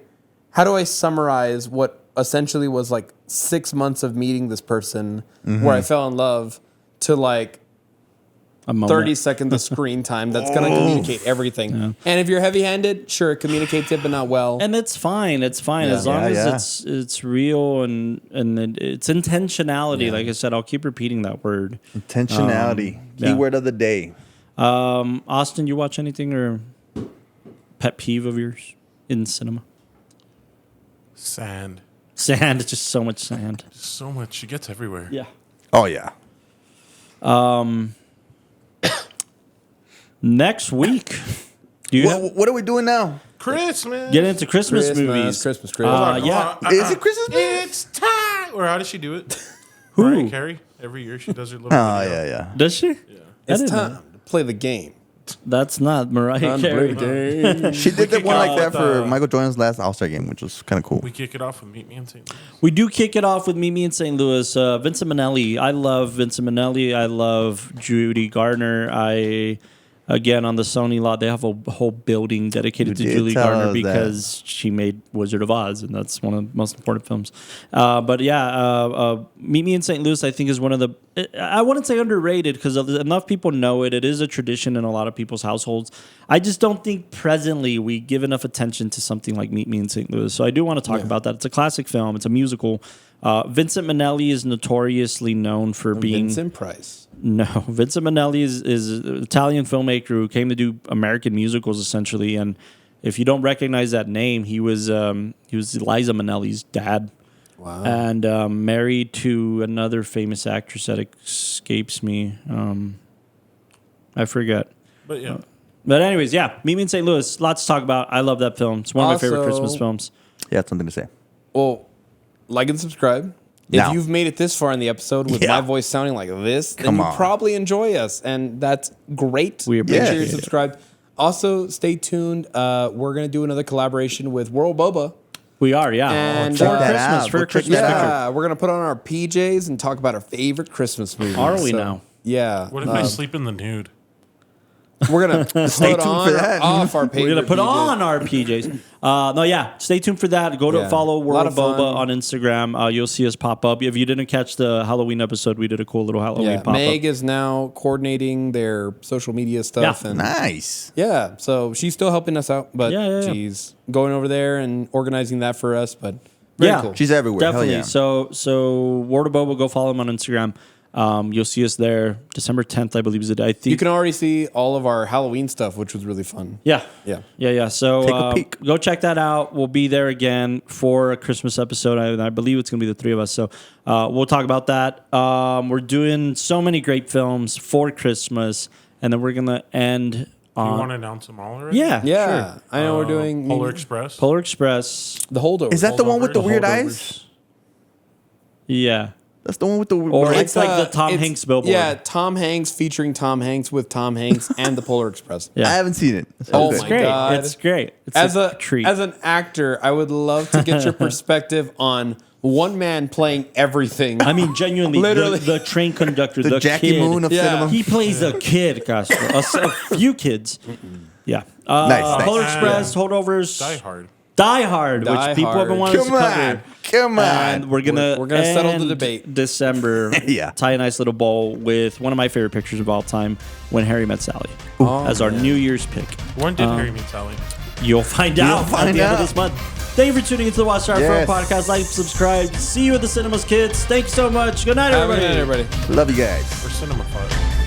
summarize what essentially was like 6 months of meeting this person where I fell in love to like A moment. 30 seconds of screen time that's going to communicate everything. Yeah. And if you're heavy-handed, sure, it communicates it, but not well. And it's fine. It's fine as long as it's real and it's intentionality. Like I said, I'll keep repeating that word. Intentionality. Keyword of the day. Austin, you watch anything or pet peeve of yours in cinema? Sand. Sand. It's just so much sand. So much. She gets everywhere. Yeah. Oh, yeah. Next week, What are we doing now? Christmas. get into Christmas movies. Christmas. Yeah. Is it Christmas? It's time. Or how does she do it? Who? Mariah Carey. Every year she does her little. Oh, video. yeah. Does she? It's time to play the game. That's not Mariah Carey. She did that one like that for with, Michael Jordan's last All-Star game, which was kind of cool. We kick it off with Meet Me in St. Louis. We do kick it off with Meet Me in St. Louis. Vincent Minnelli. I love Vincent Minnelli. I love Judy Garner. Again, on the Sony lot, they have a whole building dedicated to Judy Garner because she made Wizard of Oz, and that's one of the most important films. But Meet Me in St. Louis, I think, is one of the... I wouldn't say underrated because enough people know it. It is a tradition in a lot of people's households. I just don't think presently we give enough attention to something like Meet Me in St. Louis. So I do want to talk about that. It's a classic film. It's a musical. Vincent Minnelli is notoriously known for being... Vincent Price. No, Vincent Minnelli is an Italian filmmaker who came to do American musicals essentially, and if you don't recognize that name, he was Liza Minnelli's dad. Wow. And married to another famous actress that escapes me. I forget. But yeah. But anyways, yeah, Meet Me in St. Louis. Lots to talk about. I love that film. It's one of my favorite Also- Christmas films. Yeah, that's something to say. Well, like and subscribe. Now. If you've made it this far in the episode with Yeah. my voice sounding like this, then Come you on. probably enjoy us, and that's great. We Make sure appreciate you it. subscribe. Also, stay tuned. We're gonna do another collaboration with World Boba. We are, yeah. And, for check that Christmas, out. for Go check Christmas. that out. Yeah, we're gonna put on our PJs and talk about our favorite Christmas movies. Are we now? Yeah. What if I sleep in the nude? We're gonna Stay put tuned on for or that. off our favorite We're gonna put PJs. on our PJs. No, yeah. Stay tuned for that. Go to Yeah. follow Lot World of fun. Boba on Instagram. You'll see us pop up. If you didn't catch the Halloween episode, we did a cool little Halloween Yeah, pop Meg up. is now coordinating their social media stuff, Yeah. and Nice. yeah, so she's still helping us out, but Yeah. she's going over there and organizing that for us. But very Yeah. cool. She's everywhere. Hell Definitely. yeah. So World of Boba, go follow him on Instagram. You'll see us there. December 10th, I believe, is the day. I think. You can already see all of our Halloween stuff, which was really fun. Yeah. Yeah. Yeah. So Take a peek. go check that out. We'll be there again for a Christmas episode. I believe it's going to be the three of us. So we'll talk about that. We're doing so many great films for Christmas. And then we're going to end Do you on. want to announce them all already? Yeah. Yeah, Sure. I know we're doing Polar Express. Polar Express. the holdover. Is that the one with the Holdovers. weird Holdovers. eyes? Yeah. That's the one with the Or weird it's like the Tom Hanks billboard. Yeah, Tom Hanks featuring Tom Hanks with Tom Hanks and the Polar Express. Yeah. I haven't seen it. Oh Okay. It's my great. God. It's great. It's As a treat. as an actor, I would love to get your perspective on one man playing everything. I mean, genuinely, Literally. the train conductor, The Jackie kid, Moon of Yeah. cinema. he plays a kid, gosh, a few kids. Yeah. Nice. Polar Express, holdovers, Die Hard. Die Hard, Die which people have been Hard. wanting Come us to on. cover. Come on. And we're gonna settle the end debate. December. Yeah. Tie a nice little bow with one of my favorite pictures of all time, When Harry Met Sally, Oh, as our man. New Year's pick. When did Harry meet Sally? You'll find out at find the end of out. this month. Thank you for tuning into the Watch Our Yes. Film podcast. Like, subscribe. See you at the cinemas, kids. Thanks so much. Good night, Have a everybody. good night, everybody. Love you guys. Or Cinema Fun?